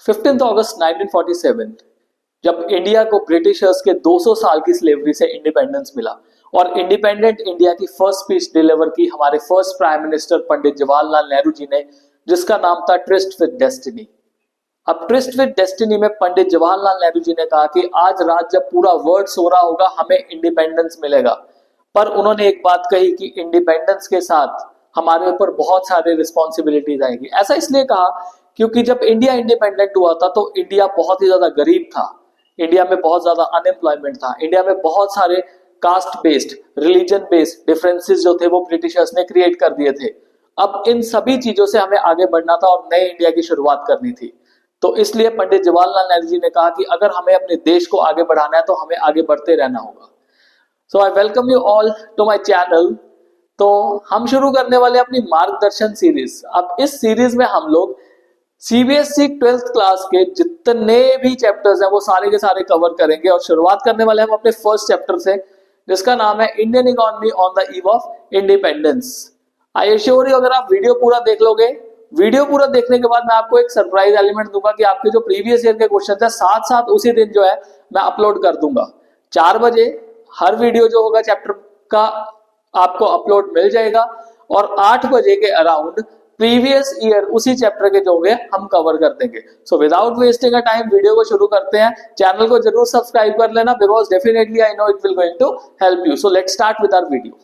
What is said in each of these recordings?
15 अगस्त 1947 जब इंडिया को ब्रिटिशर्स के 200 साल की स्लेवरी से इंडिपेंडेंस मिला और इंडिपेंडेंट इंडिया की फर्स्ट स्पीच डिलीवर की हमारे first prime minister Pandit Jawaharlal Nehru ji ने, जिसका नाम था ट्रिस्ट विद डेस्टिनी। अब ट्रिस्ट विद डेस्टिनी में पंडित जवाहरलाल नेहरू जी ने कहा कि आज रात जब पूरा वर्ल्ड सो रहा होगा हमें इंडिपेंडेंस मिलेगा, पर उन्होंने एक बात कही कि इंडिपेंडेंस के साथ हमारे ऊपर बहुत सारे रिस्पॉन्सिबिलिटीज आएगी। ऐसा इसलिए कहा क्योंकि जब इंडिया इंडिपेंडेंट हुआ था तो इंडिया बहुत ही ज्यादा गरीब था, इंडिया में बहुत ज्यादा अनएम्प्लॉयमेंट था, इंडिया में बहुत सारे caste based, religion based differences जो थे वो ब्रिटिशर्स ने क्रिएट कर दिए थे। अब इन सभी चीजों से हमें आगे बढ़ना था और नए इंडिया की शुरुआत करनी थी। तो इसलिए पंडित जवाहरलाल नेहरू जी ने कहा कि अगर हमें अपने देश को आगे बढ़ाना है तो हमें आगे बढ़ते रहना होगा। So I welcome you all to my channel. तो हम शुरू करने वाले अपनी मार्गदर्शन सीरीज। अब इस सीरीज में हम लोग सीबीएसई 12th क्लास के जितने भी चैप्टर्स हैं वो सारे के सारे कवर करेंगे और शुरुआत करने वाले हम अपने फर्स्ट चैप्टर से, जिसका नाम है Indian economy on the eve of independence. I assure you अगर आप वीडियो पूरा देख लोगे, वीडियो पूरा देखने के बाद मैं आपको एक सरप्राइज एलिमेंट दूंगा कि आपके जो प्रीवियस ईयर के क्वेश्चन है साथ साथ उसी दिन जो है मैं अपलोड कर दूंगा। 4 बजे हर वीडियो जो होगा चैप्टर का आपको अपलोड मिल जाएगा और 8 बजे के अराउंड प्रीवियस ईयर उसी चैप्टर के जो होंगे हम कवर कर देंगे। So without wasting a time video को शुरू करते हैं। चैनल को जरूर सब्सक्राइब कर लेना because definitely I know it will going to help you. So let's start with our video.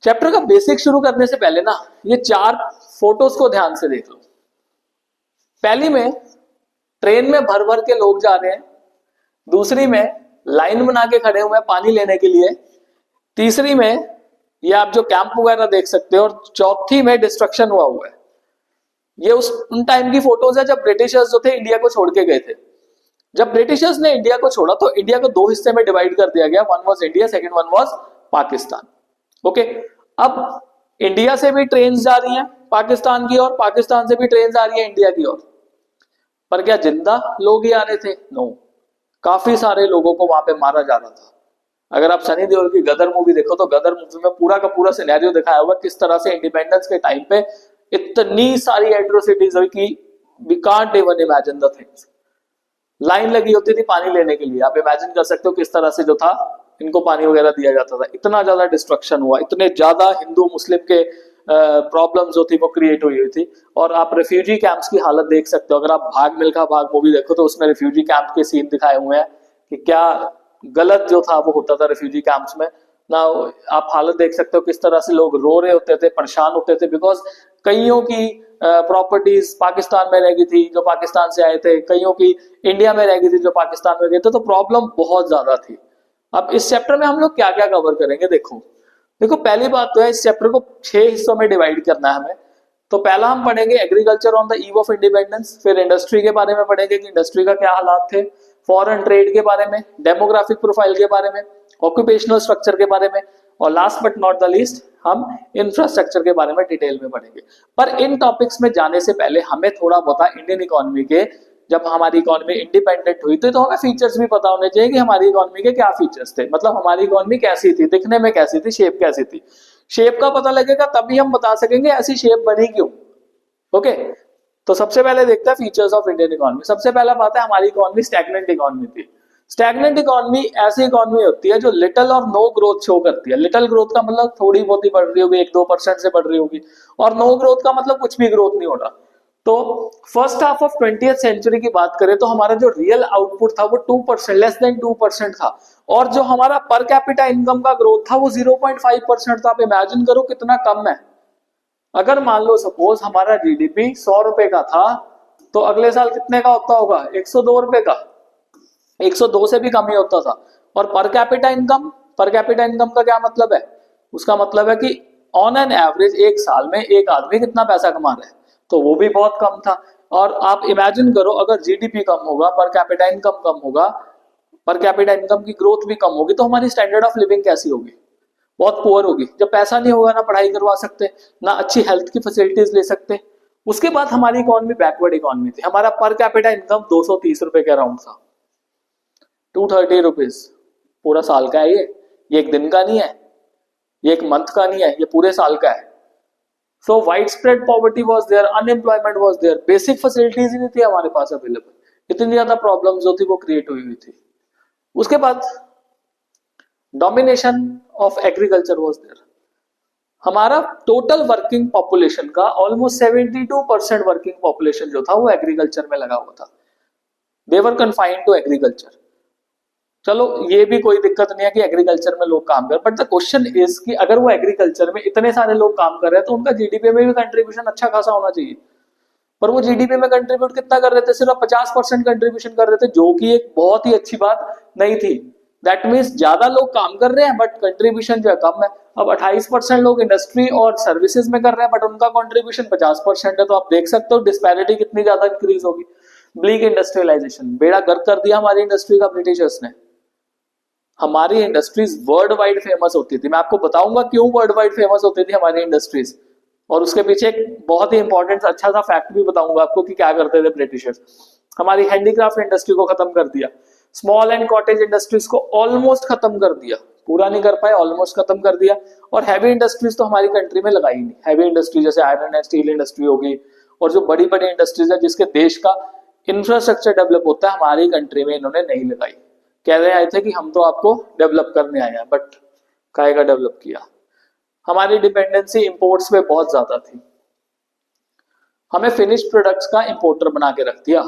Chapter का बेसिक शुरू करने से पहले ना ये 4 फोटोज को ध्यान से देख लो। पहली में ट्रेन में भर भर के लोग जा रहे हैं, दूसरी में लाइन बना के खड़े हुए हैं पानी लेने के लिए, तीसरी में ये आप जो कैंप वगैरह देख सकते हो और चौथी में डिस्ट्रक्शन हुआ है। ये उन टाइम की फोटोज है जब ब्रिटिशर्स जो थे इंडिया को छोड़ के गए थे। जब ब्रिटिशर्स ने इंडिया को छोड़ा तो इंडिया को 2 हिस्से में डिवाइड कर दिया गया। One was India, second one was Pakistan. Okay, अब इंडिया से भी ट्रेन जा रही हैं पाकिस्तान की ओर, पाकिस्तान से भी ट्रेन आ रही है इंडिया की ओर, पर क्या जिंदा लोग ही आ रहे थे? नो, काफी सारे लोगों को वहां पे मारा जा रहा था। अगर आप सनी देओल की गदर मूवी देखो तो गदर मूवी में पूरा का पूरा सिनेरियो दिखाया हुआ किस तरह से इंडिपेंडेंस के टाइम पे इतनी सारी एट्रोसिटीज हुई कि we can't even imagine the things. Line लगी होती थी पानी लेने के लिए, आप इमेजिन कर सकते हो किस तरह से जो था इनको पानी वगैरह दिया जाता था। इतना ज्यादा डिस्ट्रक्शन हुआ, इतने ज्यादा हिंदू मुस्लिम के प्रॉब्लम्स जो थी वो क्रिएट हुई थी। और आप रेफ्यूजी कैंप्स की हालत देख सकते हो। अगर आप भाग मिल्खा भाग मूवी देखो तो उसमें रेफ्यूजी कैंप के सीन दिखाए हुए हैं कि क्या गलत जो था वो होता था रेफ्यूजी कैंप्स में ना। आप हालत देख सकते हो किस तरह से लोग रो रहे होते थे, परेशान होते थे, बिकॉज कईयों की प्रॉपर्टीज पाकिस्तान में रह गई थी जो पाकिस्तान से आए थे, कईयों की इंडिया में रह गई थी जो पाकिस्तान में गए थे, तो प्रॉब्लम बहुत ज्यादा थी। अब इस चैप्टर में हम लोग क्या क्या कवर करेंगे देखो पहली बात तो है इस चैप्टर को 6 हिस्सों में डिवाइड करना है हमें। तो पहला हम पढ़ेंगे agriculture on the eve of independence, फिर इंडस्ट्री के बारे में पढ़ेंगे कि इंडस्ट्री का क्या हालात थे, फॉरेन ट्रेड के बारे में, डेमोग्राफिक प्रोफाइल के बारे में, ऑक्यूपेशनल स्ट्रक्चर के बारे में, और last but not the least हम इंफ्रास्ट्रक्चर के बारे में डिटेल में पढ़ेंगे। पर इन टॉपिक्स में जाने से पहले हमें थोड़ा बहुत इंडियन इकोनॉमी के, जब हमारी इकोनॉमी इंडिपेंडेंट हुई थी तो हमें फीचर्स भी पता होने चाहिए कि हमारी इकोनॉमी के क्या फीचर्स थे, मतलब हमारी इकोनॉमी कैसी थी, दिखने में कैसी थी, शेप कैसी थी। शेप का पता लगेगा तभी हम बता सकेंगे ऐसी शेप बनी क्यों। ओके, तो सबसे पहले देखते हैं फीचर्स ऑफ इंडियन इकोनॉमी। सबसे पहला बात है हमारी इकोनॉमी स्टैग्नेंट इकोनॉमी थी। स्टैग्नेंट इकोनॉमी ऐसी इकोनॉमी होती है जो लिटिल और नो ग्रोथ शो करती है। लिटिल ग्रोथ का मतलब थोड़ी बहुत ही बढ़ रही होगी, 1-2% से बढ़ रही होगी, और नो ग्रोथ का मतलब कुछ भी ग्रोथ नहीं हो रहा। तो first half of 20th century की बात करें तो हमारा जो रियल आउटपुट था वो 2%, लेस देन 2% था, और जो हमारा पर कैपिटा इनकम का ग्रोथ था वो 0.5% था। आप इमेजिन करो कितना कम है। अगर मान लो सपोज हमारा जीडीपी 100 रुपए का था तो अगले साल कितने का होता होगा? 102 रुपए का, 102 से भी कम ही होता था। और पर कैपिटा इनकम का क्या मतलब है? उसका मतलब है कि ऑन एन एवरेज एक साल में एक आदमी कितना पैसा कमा रहा है, तो वो भी बहुत कम था। और आप इमेजिन करो अगर जीडीपी कम होगा, पर कैपिटा इनकम कम होगा, पर कैपिटा इनकम की ग्रोथ भी कम होगी, तो हमारी स्टैंडर्ड ऑफ लिविंग कैसी होगी? बहुत पुअर होगी। जब पैसा नहीं होगा ना पढ़ाई करवा सकते, ना अच्छी हेल्थ की फैसिलिटीज ले सकते। उसके बाद हमारी इकोनॉमी बैकवर्ड इकोनॉमी थी। हमारा पर कैपिटा इनकम 230 रुपए के अराउंड था। 230 रुपीज। पूरा साल का है ये एक दिन का नहीं है, ये एक मंथ का नहीं है, ये पूरे साल का है। So wide spread poverty was there, unemployment was there, basic facilities ही नहीं थी हमारे पास अवेलेबल, इतनी ज्यादा प्रॉब्लम जो थी वो क्रिएट हुई थी। उसके बाद domination of agriculture was there. हमारा टोटल वर्किंग पॉपुलेशन का ऑलमोस्ट 72% वर्किंग पॉपुलेशन जो था वो एग्रीकल्चर में लगा हुआ था। They were confined to agriculture. चलो ये भी कोई दिक्कत नहीं है कि एग्रीकल्चर में लोग काम कर, बट द क्वेश्चन इज कि अगर वो एग्रीकल्चर में इतने सारे लोग काम कर रहे हैं तो उनका जीडीपी में भी कंट्रीब्यूशन अच्छा खासा होना चाहिए। पर वो जीडीपी में कंट्रीब्यूट कितना कर रहे थे? सिर्फ 50% कंट्रीब्यूशन कर रहे थे, जो कि एक बहुत ही अच्छी बात नहीं थी। दैट मीन्स ज्यादा लोग काम कर रहे हैं बट कंट्रीब्यूशन जो है कम है। अब 28% लोग इंडस्ट्री और सर्विसेज में कर रहे हैं बट उनका कंट्रीब्यूशन 50% है, तो आप देख सकते हो डिस्पैरिटी कितनी ज्यादा इंक्रीज होगी। ब्लीक इंडस्ट्रियलाइजेशन, बेड़ा गर्क कर दिया हमारी इंडस्ट्री का ब्रिटिशर्स ने। हमारी इंडस्ट्रीज वर्ल्ड वाइड फेमस होती थी। मैं आपको बताऊंगा क्यों वर्ल्ड वाइड फेमस होती थी हमारी इंडस्ट्रीज, और उसके पीछे एक बहुत ही इंपॉर्टेंट अच्छा सा फैक्ट भी बताऊंगा आपको कि क्या करते थे ब्रिटिशर्स। हमारी हैंडीक्राफ्ट इंडस्ट्री को खत्म कर दिया, स्मॉल एंड कॉटेज इंडस्ट्रीज को ऑलमोस्ट खत्म कर दिया, पूरा नहीं कर पाए, ऑलमोस्ट खत्म कर दिया। और हैवी इंडस्ट्रीज तो हमारी कंट्री में लगाई नहीं। हैवी इंडस्ट्री जैसे आयरन एंड स्टील इंडस्ट्री होगी, और जो बड़ी बड़ी इंडस्ट्रीज है जिसके देश का इंफ्रास्ट्रक्चर डेवलप होता है, हमारी कंट्री में इन्होंने नहीं लगाई। कह रहे आए थे कि हम तो आपको डेवलप करने आए हैं, बट काहे का डेवलप किया। हमारी डिपेंडेंसी इंपोर्ट्स पे बहुत ज्यादा थी, हमें फिनिश प्रोडक्ट्स का इंपोर्टर बना के रख दिया।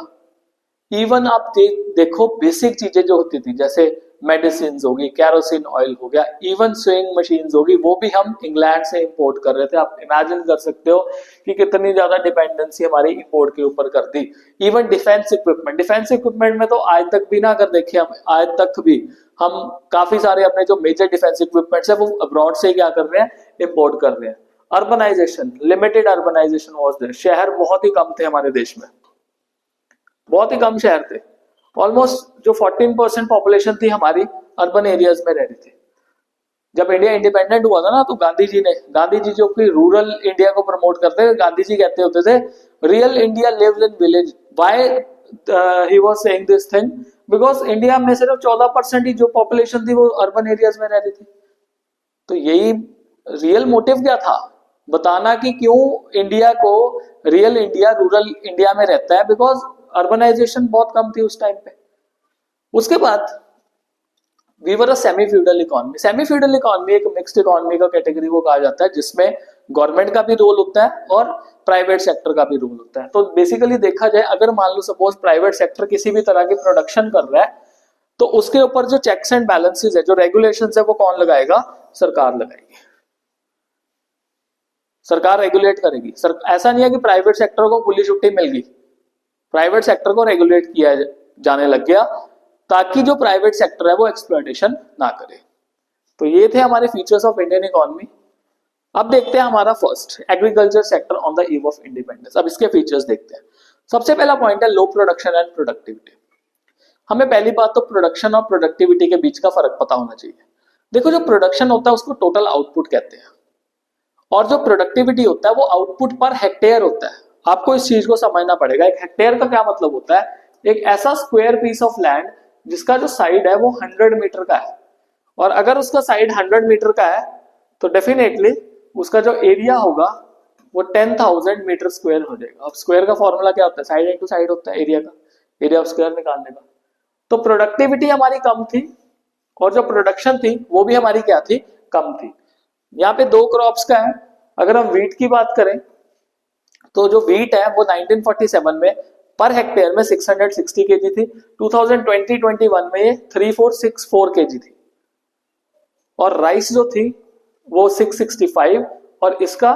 इवन आप देखो बेसिक चीजें जो होती थी जैसे मेडिसिन होगी, कैरोसिन ऑयल हो गया, इवन स्विंग मशीन होगी, वो भी हम इंग्लैंड से इंपोर्ट कर रहे थे। आप इमेजिन कर सकते हो कि कितनी ज्यादा डिपेंडेंसी हमारी इंपोर्ट के ऊपर कर दी। इवन डिफेंस इक्विपमेंट में तो आज तक भी ना, अगर देखें हम आज तक भी हम काफी सारे अपने जो मेजर डिफेंस इक्विपमेंट्स है वो अब्रॉड से क्या कर रहे हैं, इंपोर्ट कर रहे हैं। Urbanisation, limited urbanisation was there, शहर बहुत ही कम थे हमारे देश में, बहुत ही कम शहर थे। ऑलमोस्ट जो 14% पॉपुलेशन थी हमारी अर्बन एरियाज में रह रही थी। जब इंडिया इंडिपेंडेंट हुआ था ना, तो गांधी जी जो कि रूरल इंडिया को प्रमोट करते थे, गांधी जी कहते होते थे real India lives in village. Why he was saying this thing? Because India में सिर्फ 14% ही जो पॉपुलेशन थी वो अर्बन एरियाज में रह रही थी। तो यही रियल मोटिव क्या था, बताना कि क्यों इंडिया को रियल इंडिया रूरल इंडिया में रहता है, बिकॉज अर्बनाइजेशन बहुत कम थी उस टाइम पे। उसके बाद we were a semi feudal economy. Semi feudal economy एक मिक्स्ड इकोनॉमी का कैटेगरी को कहा जाता है, जिसमें गवर्नमेंट का भी रोल होता है और प्राइवेट सेक्टर का भी रोल होता है। तो बेसिकली देखा जाए, अगर मान लो सपोज प्राइवेट सेक्टर किसी भी तरह की प्रोडक्शन कर रहा है, तो उसके ऊपर जो चेक्स एंड बैलेंसेस है, जो रेगुलेशंस है, वो कौन लगाएगा? सरकार लगाएगी, सरकार रेगुलेट करेगी। ऐसा नहीं है कि प्राइवेट सेक्टर को खुली छुट्टी मिल गई, प्राइवेट सेक्टर को रेगुलेट किया जाने लग गया ताकि जो प्राइवेट सेक्टर है वो एक्सप्लॉयटेशन ना करे। तो ये थे हमारे फीचर्स ऑफ इंडियन इकोनॉमी। अब देखते हैं हमारा first, agriculture sector on the eve of independence. अब इसके फीचर्स देखते हैं। सबसे पहला पॉइंट है लो प्रोडक्शन एंड प्रोडक्टिविटी। हमें पहली बात तो प्रोडक्शन और प्रोडक्टिविटी के बीच का फर्क पता होना चाहिए। देखो, जो प्रोडक्शन होता है उसको टोटल आउटपुट कहते हैं, और जो प्रोडक्टिविटी होता है वो आउटपुट पर हेक्टेयर होता है। आपको इस चीज को समझना पड़ेगा। एक हेक्टेयर का क्या मतलब होता है? एक ऐसा स्क्वायर पीस ऑफ लैंड जिसका जो साइड है वो 100 मीटर का है, और अगर उसका साइड 100 मीटर का है तो डेफिनेटली उसका जो एरिया होगा वो 10,000 मीटर स्क्वायर हो जाएगा। अब स्क्वायर का फॉर्मूला क्या होता है? साइड इंटू साइड होता है एरिया का, एरिया ऑफ स्क्वायर निकालने का। तो प्रोडक्टिविटी हमारी कम थी और जो प्रोडक्शन थी वो भी हमारी क्या थी? कम थी। यहाँ पे दो क्रॉप्स का है। अगर हम वीट की बात करें तो जो वीट है वो 1947 में पर हेक्टेयर में 660 केजी थी, 2020-21 में ये 3464 केजी थी, और राइस जो थी वो 665 और इसका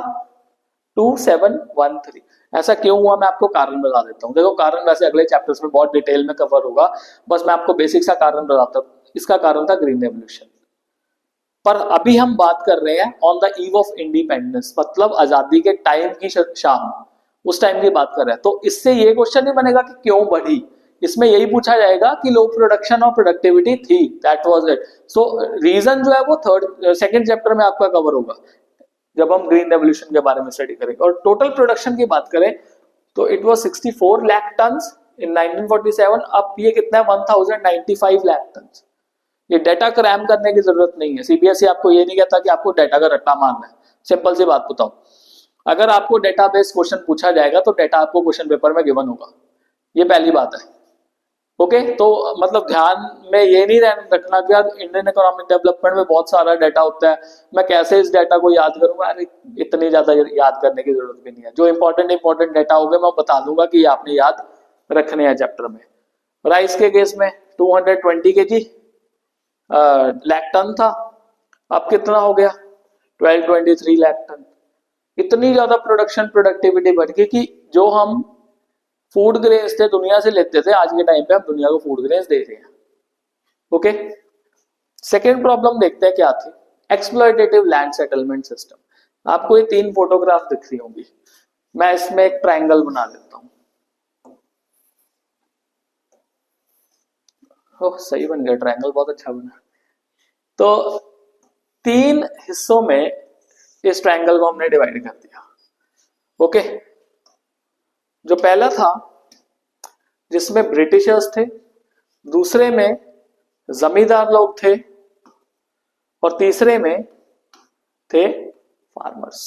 2713। ऐसा क्यों हुआ मैं आपको कारण बता देता हूँ। देखो, कारण वैसे अगले चैप्टर्स में बहुत डिटेल में कवर होगा, बस मैं आपको बेसिक सा कारण बताता हूँ। इसका कारण था ग्रीन रेवोल्यूशन। पर अभी हम बात कर रहे हैं on the eve of independence, मतलब आजादी के टाइम की शाम, उस टाइम की बात कर रहे हैं। तो इससे ये क्वेश्चन नहीं बनेगा कि क्यों बढ़ी, इसमें यही पूछा जाएगा कि लो प्रोडक्शन और प्रोडक्टिविटी थी, that was it. So reason जो है वो सेकंड चैप्टर में आपका कवर होगा जब हम ग्रीन रेवोल्यूशन के बारे में स्टडी करेंगे। और टोटल प्रोडक्शन की बात करें तो इट वाज 64 लाख टन्स इन 1947, अब ये कितना है 1095 लाख टन। ये डेटा क्रैम करने की जरूरत नहीं है। सीबीएसई आपको ये नहीं कहता कि आपको डेटा का रट्टा मारना है। सिंपल सी बात बताऊं, अगर आपको डेटाबेस क्वेश्चन पूछा जाएगा तो डेटा आपको क्वेश्चन पेपर में गिवन होगा, ये पहली बात है। ओके, तो मतलब ध्यान में ये नहीं रखना कि यार इंडियन इकोनॉमिक डेवलपमेंट में बहुत सारा डाटा होता है, मैं कैसे इस डाटा को याद करूंगा। अरे इतनी ज्यादा याद करने की जरूरत भी नहीं है। जो इंपॉर्टेंट डाटा होगा मैं बता दूंगा कि ये आपने याद रखने हैं चैप्टर में। राइस के केस में 220 kg लाख टन था, अब कितना हो गया 1223 लाख टन। इतनी ज्यादा प्रोडक्टिविटी बढ़ गई कि जो हम फूड ग्रेन्स थे दुनिया से लेते थे, आज के टाइम पे हम दुनिया को फूड ग्रेन्स दे रहे हैं। ओके, सेकेंड प्रॉब्लम देखते हैं क्या थी, एक्सप्लॉयटेटिव लैंड सेटलमेंट सिस्टम। आपको ये 3 फोटोग्राफ दिख रही होंगी, मैं इसमें एक ट्रायंगल बना देता हूं। ओह सही बन गया ट्रायंगल, बहुत अच्छा बना। तो 3 हिस्सों में इस ट्रायंगल को हमने डिवाइड कर दिया। ओके, जो पहला था जिसमें ब्रिटिशर्स थे, दूसरे में जमींदार लोग थे, और तीसरे में थे फार्मर्स।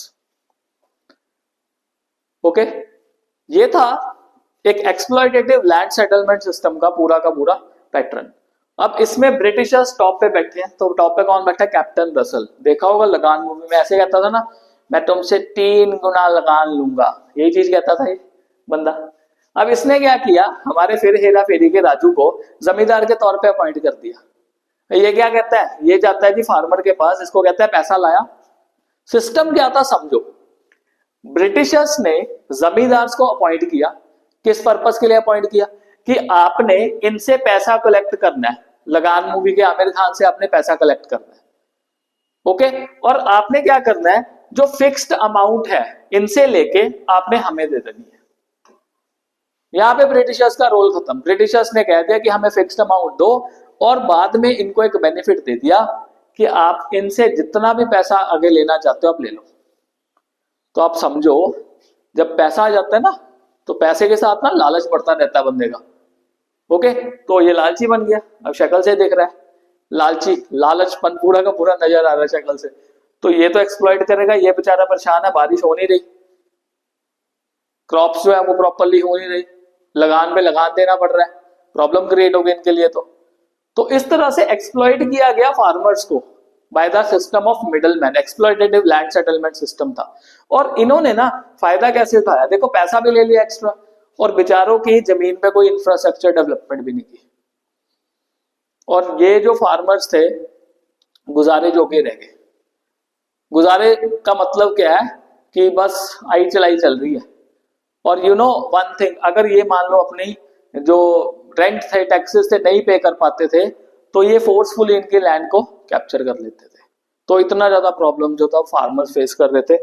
ओके, ये था एक एक्सप्लॉयटेटिव लैंड सेटलमेंट सिस्टम का पूरा पैटर्न। अब इसमें ब्रिटिशर्स टॉप पे बैठे हैं, तो टॉप पे कौन बैठा है, कैप्टन रसल। देखा होगा लगान मूवी में ऐसे कहता था ना, मैं तुमसे 3 गुना लगान लूंगा, यही चीज कहता था ये बंदा। अब इसने क्या किया, हमारे फिर हेरा फेरी के राजू को जमींदार के तौर पे अपॉइंट कर दिया। ये क्या कहता है, ये जाता है जी फार्मर के पास, इसको कहता है पैसा लाया। सिस्टम क्या था समझो, ब्रिटिशर्स ने जमींदार को अपॉइंट किया, किस पर्पस के लिए अपॉइंट किया, कि आपने इनसे पैसा कलेक्ट करना है। लगान मूवी के आमिर खान से आपने पैसा कलेक्ट करना है। ओके, और आपने क्या करना है, जो फिक्स्ड अमाउंट है इनसे लेके आपने हमें दे देनी है। यहां पे ब्रिटिशर्स का रोल खत्म। ब्रिटिशर्स ने कह दिया कि हमें फिक्स्ड अमाउंट दो, और बाद में इनको एक बेनिफिट दे दिया कि आप इनसे जितना भी पैसा आगे लेना चाहते हो आप ले लो। तो आप समझो, जब पैसा आ जाता है ना, तो पैसे के साथ ना लालच बढ़ता रहता है बंदे का। ओके, तो ये लालची बन गया। अब शक्ल से देख रहा है, लालची, लालचपन पूरा का पूरा नजर आ रहा है शक्ल से। तो ये तो एक्सप्लॉइट करेगा, ये बेचारा परेशान है, बारिश हो नहीं रही, क्रॉप्स जो है वो प्रॉपरली हो नहीं रही, लगान पे लगान देना पड़ रहा है, प्रॉब्लम क्रिएट हो गई इनके लिए। तो इस तरह से एक्सप्लॉइट किया गया फार्मर्स को by the system of middleman. Exploitative land settlement system था। और इन्होंने ना फायदा कैसे उठाया, देखो पैसा भी ले लिया एक्स्ट्रा, और बेचारों की जमीन पे कोई इंफ्रास्ट्रक्चर डेवलपमेंट भी नहीं की। और ये जो फार्मर्स थे गुजारे जोगे रह गए। गुजारे का मतलब क्या है कि बस आई चलाई चल रही है। और यू नो वन थिंग, अगर ये मान लो अपनी जो रेंट थे, टैक्सेस थे, नहीं पे कर पाते थे, तो ये फोर्सफुली इनके लैंड को कैप्चर कर लेते थे। तो इतना ज्यादा प्रॉब्लम जो था फार्मर्स फेस कर रहे थे।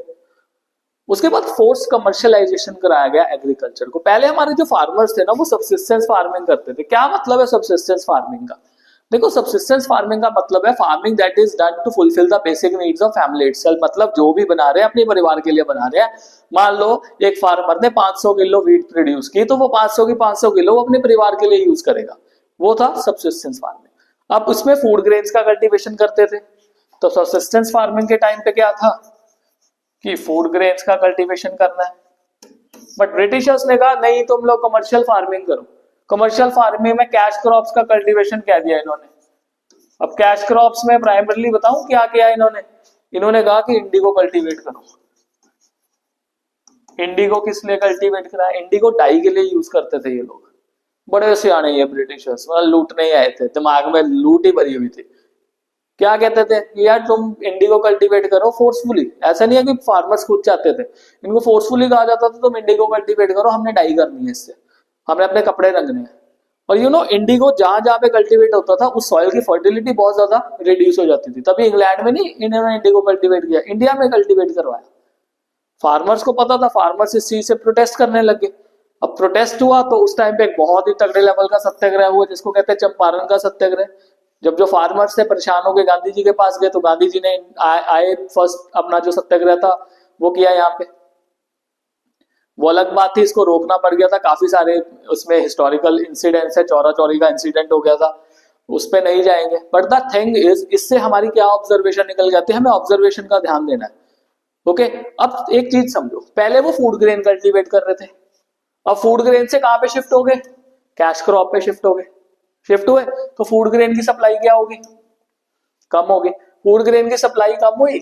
उसके बाद फोर्स कमर्शियलाइजेशन कराया गया एग्रीकल्चर को। पहले हमारे जो फार्मर्स थे ना, वो सबसिस्टेंस फार्मिंग करते थे। क्या मतलब है सबसिस्टेंस फार्मिंग का, देखो सबसिस्टेंस फार्मिंग का मतलब है farming that is done to fulfil the basic needs of family itself. मतलब जो भी बना रहे हैं अपने परिवार के लिए बना रहे हैं। मान लो एक फार्मर ने 500 किलो वीट प्रोड्यूस की, तो वो 500 की 500 किलो वो अपने परिवार के लिए यूज करेगा, वो था सबसिस्टेंस फार्मिंग। अब उसमें फूड ग्रेन्स का कल्टीवेशन करते थे। तो सबसिस्टेंस फार्मिंग के टाइम पे क्या था कि फूड ग्रेन्स का कल्टीवेशन करना है। बट ब्रिटिशर्स ने कहा नहीं, तुम लोग कमर्शियल फार्मिंग करो। कमर्शियल फार्मिंग में कैश क्रॉप्स का कल्टीवेशन कह दिया इन्होंने। अब कैश क्रॉप्स में प्राइमरली बताऊं क्या किया इन्होंने कहा कि इंडिगो कल्टीवेट करो। इंडिगो किस लिए कल्टीवेट करा, इंडिगो डाई के लिए यूज करते थे ये लोग। बड़े सियाने ये ब्रिटिशर्स, मतलब लूटने ही आए थे, दिमाग में लूट ही भरी हुई थी। क्या कहते थे कि यार तुम इंडिगो कल्टीवेट करो फोर्सफुली। ऐसा नहीं है कि फार्मर्स खुद चाहते थे, इनको फोर्सफुली कहा जाता था तुम इंडिगो कल्टीवेट करो, हमने डाई करनी है इससे, हमने अपने कपड़े रंगने हैं। और यू नो इंडिगो जहां जहां पे कल्टीवेट होता था उस सॉइल की फर्टिलिटी बहुत ज्यादा रिड्यूस हो जाती थी। तभी इंग्लैंड में नहीं इन्होंने इंडिगो कल्टीवेट किया, इंडिया में कल्टीवेट करवाया। फार्मर्स को पता था, फार्मर्स इस चीज से प्रोटेस्ट करने लगे। अब प्रोटेस्ट हुआ तो उस टाइम पे एक बहुत ही तगड़े लेवल का सत्याग्रह हुआ, जिसको कहते हैं चंपारण का सत्याग्रह। जब जो फार्मर्स थे परेशान हो गए, गांधी जी के पास गए, तो गांधी जी ने आए फर्स्ट अपना जो सत्याग्रह था वो किया यहाँ पे। वो अलग बात थी, इसको रोकना पड़ गया था, काफी सारे उसमें हिस्टोरिकल इंसिडेंट्स है, चौरा चौरी का इंसिडेंट हो गया था, उस पे नहीं जाएंगे। बट द थिंग इज, इससे हमारी क्या ऑब्जर्वेशन निकल जाती है, हमें ऑब्जर्वेशन का ध्यान देना है। ओके, अब एक चीज समझो, पहले वो फूड ग्रेन कल्टीवेट कर रहे थे, अब फूड ग्रेन से कहां पे शिफ्ट हो गए, कैश क्रॉप पे शिफ्ट हो गए। शिफ्ट हुए तो फूड ग्रेन की सप्लाई क्या होगी, कम होगी। फूड ग्रेन की सप्लाई कम हुई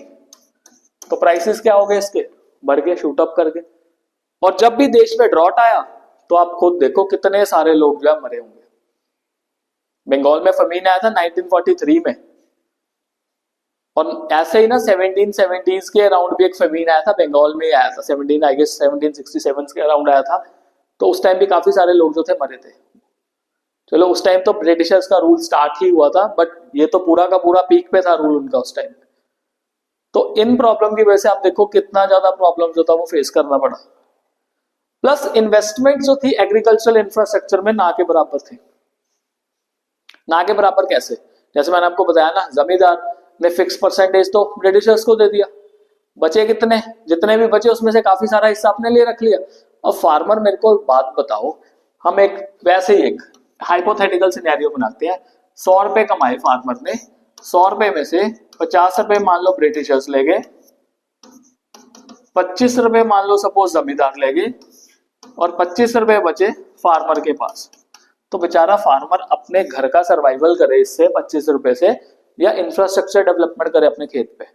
तो प्राइसेस क्या हो गए इसके, बढ़ गए, शूट अप कर गए। और जब भी देश में ड्रॉट आया तो आप खुद देखो कितने सारे लोग जो है मरे होंगे। बंगाल में फमीन आया था 1943 में, और ऐसे ही ना 1770s के अराउंड भी एक फमीन आया था, बंगाल में ही आया था, 17 आई गेस 1767 के अराउंड आया था। तो उस टाइम भी काफी सारे लोग जो थे मरे थे। चलो उस टाइम तो ब्रिटिशर्स का रूल स्टार्ट ही हुआ था, बट ये तो पूरा का पूरा पीक पे था रूल उनका उस टाइम। तो इन प्रॉब्लम की वजह से आप देखो कितना ज्यादा प्रॉब्लम जो था वो फेस करना पड़ा। प्लस इन्वेस्टमेंट जो थी एग्रीकल्चरल इंफ्रास्ट्रक्चर में ना के बराबर थी। ना के बराबर कैसे, जैसे मैंने आपको बताया ना, जमींदार ने फिक्स परसेंटेज तो ब्रिटिशर्स को दे दिया, बचे कितने, जितने भी बचे उसमें से काफी सारा हिस्सा आपने ले रख लिया। अब फार्मर, मेरे को बात बताओ, हम एक वैसे ही एक हाइपोथेटिकल सिनेरियो बनाते हैं, 100 रुपए कमाए फार्मर ने, 100 रुपए में से 50 रुपए मान लो ब्रिटिशर्स ले गए, 25 रुपए मान लो सपोज जमींदार ले गए, और 25 रुपए बचे फार्मर के पास। तो बेचारा फार्मर अपने घर का सर्वाइवल करे इससे 25 रुपए से, या इंफ्रास्ट्रक्चर डेवलपमेंट करे अपने खेत पे,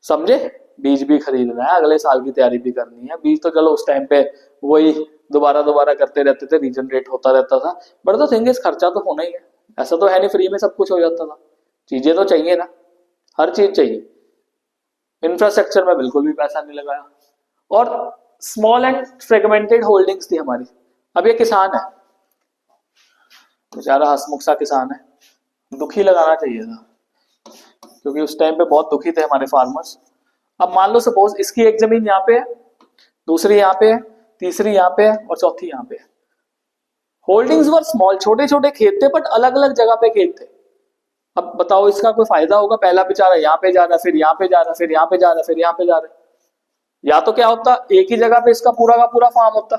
समझे। बीज भी खरीदना है, अगले साल की तैयारी भी करनी है, बीज तो चलो उस टाइम पे वही दोबारा दोबारा करते रहते थे, रीजनरेट होता रहता था। बट द थिंग इज, खर्चा तो होना ही है, ऐसा तो है नहीं फ्री में सब कुछ हो जाता था, चीजें तो चाहिए ना, हर चीज चाहिए। इंफ्रास्ट्रक्चर में बिल्कुल भी पैसा नहीं लगाया, और स्मॉल एंड फ्रेगमेंटेड होल्डिंग्स थी हमारी। अब ये किसान है, बेचारा हंसमुख सा किसान है, दुखी लगाना चाहिए था, क्योंकि उस टाइम पे बहुत दुखी थे हमारे फार्मर्स। अब मान लो सपोज इसकी एक जमीन यहाँ पे है, दूसरी यहाँ पे है, तीसरी यहाँ पे है, और चौथी यहाँ पे है। होल्डिंग्स वर स्मॉल, छोटे छोटे खेत थे, बट अलग अलग जगह पे खेत थे। अब बताओ इसका कोई फायदा होगा, पहला बेचारा यहाँ पे जा रहा है, फिर यहाँ पे जा रहा है, फिर यहाँ पे जा रहा है, फिर यहाँ पे जा रहा है। या तो क्या होता, एक ही जगह पे इसका पूरा का पूरा फार्म होता,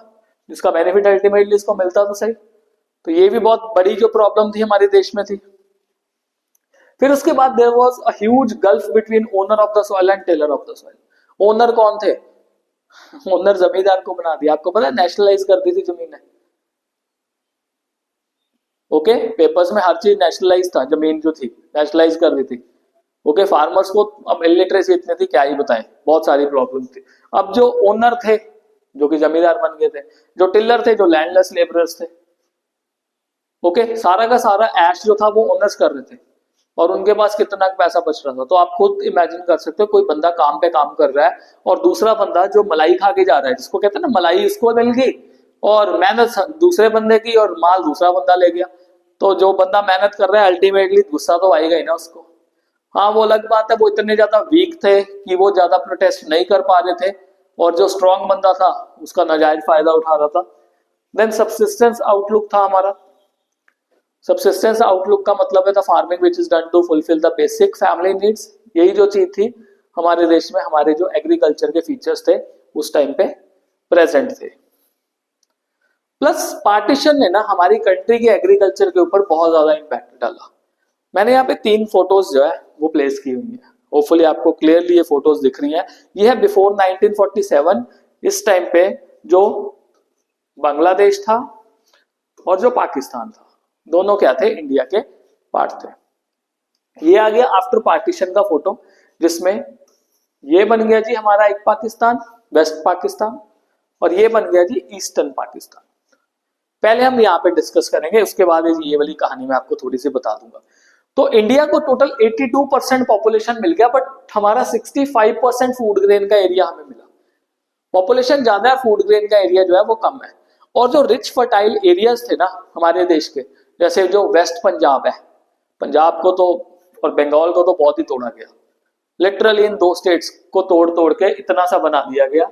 जिसका बेनिफिट अल्टीमेटली इसको मिलता तो सही। तो ये भी बहुत बड़ी जो प्रॉब्लम थी हमारे देश में थी। फिर उसके बाद there was a huge gulf between owner of the soil and tiller of the soil. Owner कौन थे, ओनर जमींदार को बना दिया, आपको पता है नेशनलाइज कर दी थी जमीनें। ओके, पेपर्स में हर चीज नेशनलाइज था, जमीन जो थी नेशनलाइज कर दी थी। ओके, फार्मर्स को अब इलिटरेसी इतनी थी क्या ही बताएं, बहुत सारी प्रॉब्लम थी। अब जो ओनर थे, जो कि जमींदार बन गए थे, जो टिलर थे, जो लैंडलेस लेबरर्स थे, ओके, सारा का सारा ऐश जो था वो ओनर्स कर रहे थे, और उनके पास कितना पैसा बच रहा था। तो आप खुद इमेजिन कर सकते हो, कोई बंदा काम पे काम कर रहा है, और दूसरा बंदा जो मलाई खा के जा रहा है, जिसको कहते हैं ना मलाई, इसको मिल गई और मेहनत दूसरे बंदे की, और माल दूसरा बंदा ले गया। तो जो बंदा मेहनत कर रहा है अल्टीमेटली गुस्सा तो आएगा ही ना उसको। हाँ, वो अलग बात है, वो इतने ज्यादा वीक थे कि वो ज्यादा प्रोटेस्ट नहीं कर पा रहे थे, और जो स्ट्रॉन्ग बंदा था उसका नाजायज फायदा उठा रहा था। देन सबसिस्टेंस आउटलुक था हमारा। सबसिस्टेंस आउटलुक का मतलब है the farming which is done to fulfil the basic family needs. यही जो चीज थी हमारे देश में, हमारे जो एग्रीकल्चर के फीचर्स थे उस टाइम पे प्रेजेंट थे। प्लस पार्टीशन ने ना हमारी कंट्री के एग्रीकल्चर के ऊपर बहुत ज्यादा इम्पैक्ट डाला। मैंने यहाँ पे 3 फोटोज जो है वो प्लेस की हुई है, होपफुली आपको क्लियरली ये फोटोज दिख रही हैं। ये है बिफोर 1947, इस टाइम पे जो बांग्लादेश था और जो पाकिस्तान था, दोनों क्या थे, इंडिया के पार्ट थे। ये आ गया आफ्टर पार्टीशन का फोटो, जिसमें ये बन गया जी हमारा एक पाकिस्तान, वेस्ट पाकिस्तान, और ये बन गया जी ईस्टर्न पाकिस्तान। पहले हम यहाँ पे डिस्कस करेंगे, उसके बाद ये वाली कहानी मैं आपको थोड़ी सी बता दूंगा। तो इंडिया को टोटल 82% पॉपुलेशन मिल गया, बट हमारा 65% फूड ग्रेन का एरिया हमें मिला। पॉपुलेशन ज्यादा है, फूड ग्रेन का एरिया जो है वो कम है। और जो रिच फर्टाइल एरियाज थे ना हमारे देश के, जैसे जो वेस्ट पंजाब है, पंजाब को तो और बंगाल को तो बहुत ही तोड़ा गया, लिटरली इन 2 स्टेट्स को तोड़ तोड़ के इतना सा बना दिया गया।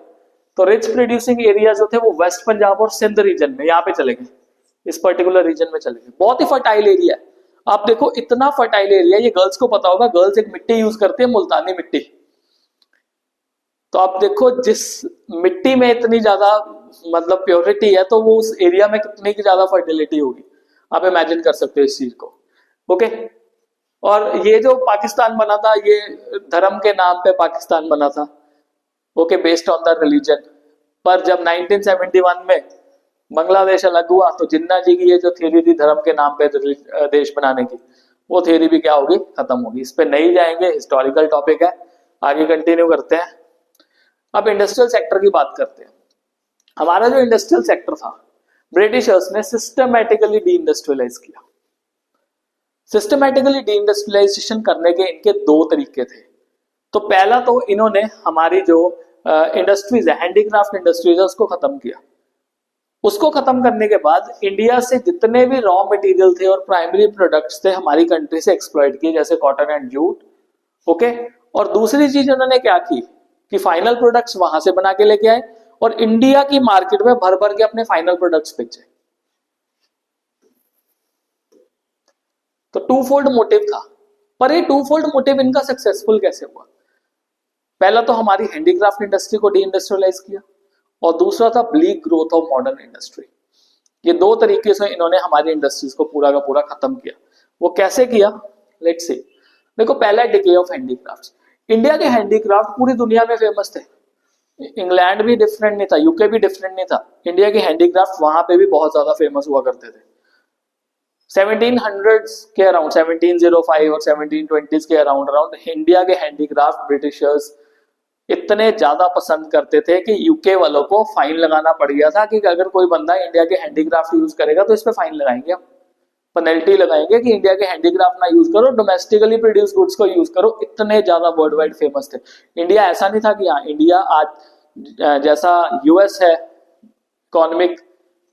तो रिच प्रोड्यूसिंग एरिया जो थे वो वेस्ट पंजाब और सिंध रीजन में, यहाँ पे चले गए, इस पर्टिकुलर रीजन में चले गए। बहुत ही फर्टाइल एरिया है, आप देखो इतना फर्टाइल एरिया। ये गर्ल्स को पता होगा, गर्ल्स एक मिट्टी यूज करते हैं, मुल्तानी मिट्टी। तो आप देखो जिस मिट्टी में इतनी ज्यादा मतलब प्योरिटी है, तो वो उस एरिया में कितनी की ज्यादा फर्टिलिटी होगी, आप इमेजिन कर सकते हो इस चीज को। ओके, और ये जो पाकिस्तान बना था, ये धर्म के नाम पे पाकिस्तान बना था, okay, based on the religion. पर जब 1971 में बांग्लादेश अलग हुआ, तो जिन्ना जी की ये जो थ्योरी थी धर्म के नाम पे देश बनाने की, वो थ्योरी भी क्या होगी, खत्म होगी। इस पे नहीं जाएंगे, हिस्टोरिकल टॉपिक है, आगे कंटिन्यू करते हैं। अब इंडस्ट्रियल सेक्टर की बात करते हैं। हमारा जो इंडस्ट्रियल सेक्टर था, ब्रिटिशर्स ने सिस्टमैटिकली डी इंडस्ट्रियलाइज किया। सिस्टमैटिकली डी इंडस्ट्रियलाइजेशन करने के इनके दो तरीके थे। तो पहला तो इन्होंने हमारी जो इंडस्ट्रीज है, हैंडीक्राफ्ट इंडस्ट्रीज है, उसको खत्म किया। उसको खत्म करने के बाद इंडिया से जितने भी रॉ मटेरियल थे और प्राइमरी प्रोडक्ट्स थे, हमारी कंट्री से एक्सप्लॉइट किए, जैसे कॉटन एंड जूट। ओके, और दूसरी चीज उन्होंने क्या की कि फाइनल प्रोडक्ट्स वहां से बना के लेके आए और इंडिया की मार्केट में भर भर के अपने फाइनल प्रोडक्ट्स बेचे। तो टू फोल्ड मोटिव था। पर ये टू फोल्ड मोटिव इनका सक्सेसफुल कैसे हुआ? पहला तो हमारी हैंडीक्राफ्ट इंडस्ट्री को डी इंडस्ट्रियलाइज किया, और दूसरा था bleak growth of modern industry. ये दो तरीके से इन्होंने हमारी इंडस्ट्रीज को पूरा का पूरा खत्म किया। वो कैसे किया, लेट्स सी। देखो, पहला डिके ऑफ हैंडीक्राफ्ट्स। इंडिया के हैंडीक्राफ्ट पूरी दुनिया में फेमस थे। इंग्लैंड भी डिफरेंट नहीं था, यूके भी डिफरेंट नहीं था। इंडिया के हैंडीक्राफ्ट वहां पे भी बहुत ज्यादा फेमस हुआ करते थे। 1700s के अराउंड, 1705 और 1720s के अराउंड इंडिया के हैंडीक्राफ्ट ब्रिटिशर्स इतने ज्यादा पसंद करते थे कि यूके वालों को फाइन लगाना पड़ गया था कि अगर कोई बंदा इंडिया के हैंडीक्राफ्ट यूज करेगा तो इस पे फाइन लगाएंगे, हम पेनल्टी लगाएंगे कि इंडिया के हैंडीक्राफ्ट ना यूज करो, डोमेस्टिकली प्रोड्यूस गुड्स को यूज करो। इतने ज्यादा वर्ल्ड वाइड फेमस थे। इंडिया ऐसा नहीं था कि हाँ, इंडिया आज जैसा यूएस है इकोनॉमिक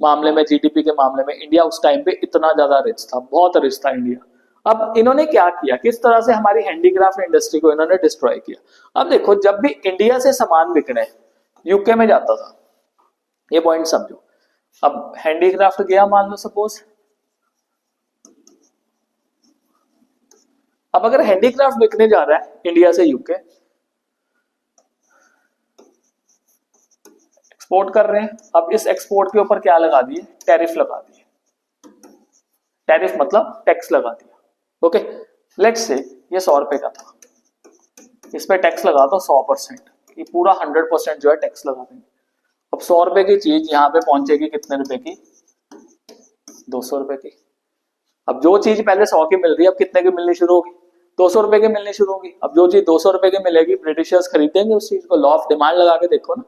मामले में, जीडीपी के मामले में, इंडिया उस टाइम पे इतना ज्यादा रिच था, बहुत रिच था इंडिया। अब इन्होंने क्या किया, किस तरह से हमारी हैंडीक्राफ्ट इंडस्ट्री को इन्होंने डिस्ट्रॉय किया। अब देखो, जब भी इंडिया से सामान बिकने यूके में जाता था, ये पॉइंट समझो। अब हैंडीक्राफ्ट गया, मान लो सपोज, अब अगर हैंडीक्राफ्ट बिकने जा रहा है इंडिया से यूके, एक्सपोर्ट कर रहे हैं, अब इस एक्सपोर्ट के ऊपर क्या लगा दिए, टैरिफ लगा दिए। टैरिफ मतलब टैक्स लगा दिया। ओके, लेट्स से ये 100 रुपए का था, इस पे टैक्स लगा दो 100%, ये पूरा 100% जो है टैक्स लगा देंगे। अब 100 रुपए की चीज यहाँ पे पहुंचेगी कितने रुपए की, 200 रुपए की। अब जो चीज पहले 100 की मिल रही है, अब कितने की मिलनी शुरू होगी, 200 रुपए की मिलनी शुरू होगी। अब जो चीज 200 रुपए की मिलेगी, ब्रिटिशर्स खरीदेंगे उस चीज को। लॉ ऑफ डिमांड लगा के देखो ना,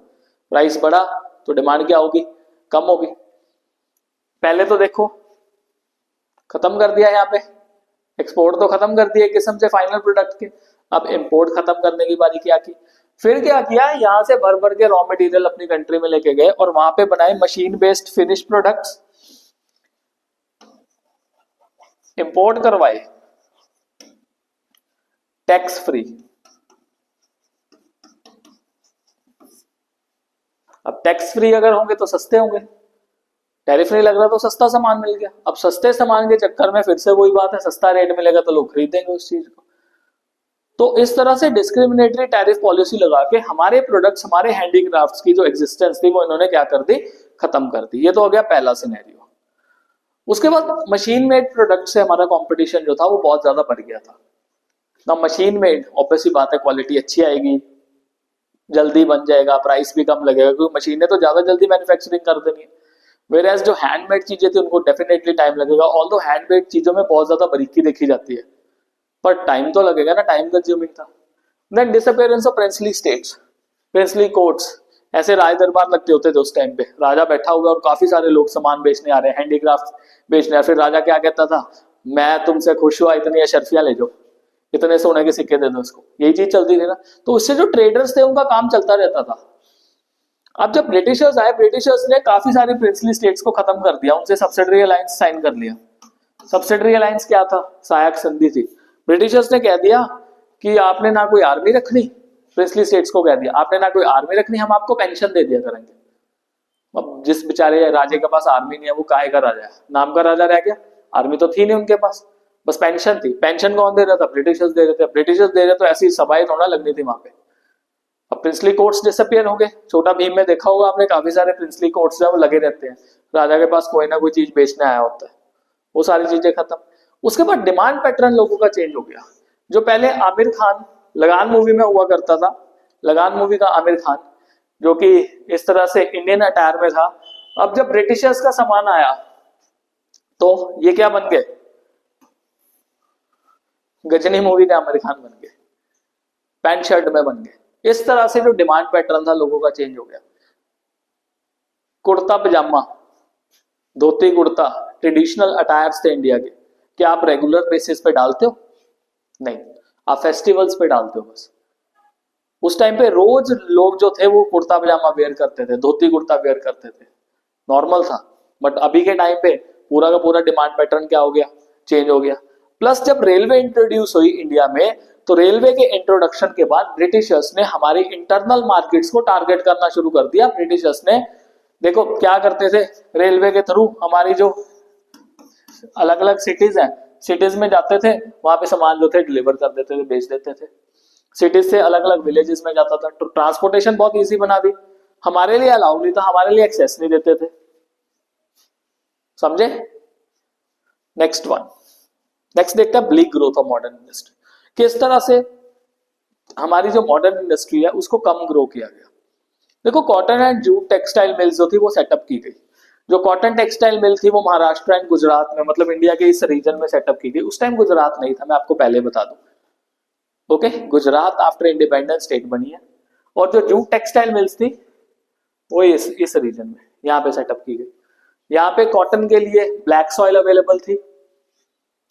प्राइस बढ़ा तो डिमांड क्या होगी, कम होगी। पहले तो देखो खत्म कर दिया, यहाँ पे एक्सपोर्ट तो खत्म कर दिया किस्म से फाइनल प्रोडक्ट के। अब इंपोर्ट खत्म करने की बारी क्या की, फिर क्या किया, यहां से भर भर के रॉ मटेरियल अपनी कंट्री में लेके गए और वहां पे बनाए machine based finish products, import करवाए टैक्स फ्री। अब टैक्स फ्री अगर होंगे तो सस्ते होंगे, टैरिफ नहीं लग रहा तो सस्ता सामान मिल गया। अब सस्ते सामान के चक्कर में फिर से वही बात है, सस्ता रेट मिलेगा तो लोग खरीदेंगे उस चीज को। तो इस तरह से डिस्क्रिमिनेटरी टैरिफ पॉलिसी लगा के हमारे प्रोडक्ट्स, हमारे हैंडीक्राफ्ट्स की जो एग्जिस्टेंस थी वो इन्होंने क्या कर दी, खत्म कर दी। ये तो हो गया पहला सिनेरियो। उसके बाद मशीन मेड प्रोडक्ट से हमारा कॉम्पिटिशन जो था वो बहुत ज्यादा बढ़ गया था ना। मशीन मेड ऑब्वियसली बात है, क्वालिटी अच्छी आएगी, जल्दी बन जाएगा, प्राइस भी कम लगेगा, क्योंकि मशीनें तो ज्यादा जल्दी मैन्युफैक्चरिंग कर देनी है। वेयर जो हैंडमेड चीजें थी उनको डेफिनेटली टाइम लगेगा। ऑल्दो हैंडमेड चीजों में बहुत ज्यादा बारीकी देखी जाती है, पर टाइम तो लगेगा ना, टाइम कंज्यूमिंग था। Then disappearance of princely states, princely courts, ऐसे राज दरबार लगते होते थे उस टाइम पे। राजा बैठा हुआ और काफी सारे लोग सामान बेचने आ रहे हैं, हैंडीक्राफ्ट बेचने। फिर राजा क्या कहता था, मैं तुमसे खुश हुआ, इतनी अशर्फियां ले जाओ, इतने सोने के सिक्के दे दो उसको। यही चीज चलती थी ना। तो उससे जो ट्रेडर्स थे उनका काम चलता रहता था। अब जब ब्रिटिशर्स आए, ब्रिटिशर्स ने काफी सारे प्रिंसली स्टेट्स को खत्म कर दिया, उनसे सब्सिडरी अलायंस साइन कर लिया। सब्सिडरी अलायंस क्या था, सहायक संधि थी। ब्रिटिशर्स ने कह दिया कि आपने ना कोई आर्मी रखनी, प्रिंसली स्टेट्स को कह दिया आपने ना कोई आर्मी रखनी, हम आपको पेंशन दे दिया करेंगे। अब जिस बेचारे राजे के पास आर्मी नहीं है वो काहे का राजा है, नाम का राजा रह गया, आर्मी तो थी नहीं उनके पास, बस पेंशन थी। पेंशन कौन दे रहा था, ब्रिटिशर्स दे रहे थे। ब्रिटिशर्स दे रहे तो ऐसी सभाएं थोड़ा लगनी थी वहां पे। अब प्रिंसली कोर्ट्स डिसअपियर हो गए। छोटा भीम में देखा होगा आपने, काफी सारे प्रिंसली कोर्ट्स जो लगे रहते हैं, राजा के पास कोई ना कोई चीज बेचने आया होता है, वो सारी चीजें खत्म। उसके बाद डिमांड पैटर्न लोगों का चेंज हो गया। जो पहले आमिर खान लगान मूवी में हुआ करता था, लगान मूवी का आमिर खान जो कि इस तरह से इंडियन अटायर में था, अब जब ब्रिटिशर्स का सामान आया तो ये क्या बन गए, गजनी मूवी के आमिर खान बन गए, पैंट शर्ट में बन गए। इस तरह से जो डिमांड पैटर्न था लोगों का चेंज हो गया। कुर्ता पजामा, धोती कुर्ता ट्रेडिशनल अटायर्स थे इंडिया के। क्या आप रेगुलर बेसिस पे डालते हो? नहीं, आप फेस्टिवल्स पे डालते हो बस। उस टाइम पे रोज लोग जो थे वो कुर्ता पजामा वेयर करते थे, धोती कुर्ता वेयर करते थे, नॉर्मल था। बट अभी के टाइम पे पूरा का पूरा डिमांड पैटर्न क्या हो गया, चेंज हो गया। प्लस जब रेलवे इंट्रोड्यूस हुई इंडिया में, तो रेलवे के इंट्रोडक्शन के बाद ब्रिटिशर्स ने हमारी इंटरनल मार्केट्स को टारगेट करना शुरू कर दिया। ब्रिटिशर्स ने देखो क्या करते थे, रेलवे के थ्रू हमारी जो अलग अलग सिटीज हैं, सिटीज में जाते थे, वहां पे सामान जो थे डिलीवर कर देते थे, बेच देते थे। सिटीज से अलग अलग विलेजेस में जाता था, तो ट्रांसपोर्टेशन बहुत इजी बना दी। हमारे लिए अलाउ नहीं था, हमारे लिए एक्सेस नहीं देते थे, समझे। नेक्स्ट वन, नेक्स्ट देखते हैं bleak growth of modern industry. किस तरह से हमारी जो मॉडर्न इंडस्ट्री है उसको कम ग्रो किया गया। देखो cotton and jute textile mills जो थी वो सेटअप की गई। जो कॉटन टेक्सटाइल मिल थी वो महाराष्ट्र एंड गुजरात में, मतलब इंडिया के इस रीजन में सेटअप की गई। उस टाइम गुजरात नहीं था, मैं आपको पहले बता दूं। Okay, Gujarat after independence state बनी है। और जो जूट टेक्सटाइल मिल्स थी वो इस रीजन में यहाँ पे सेटअप की गई। यहाँ पे कॉटन के लिए ब्लैक सॉइल अवेलेबल थी,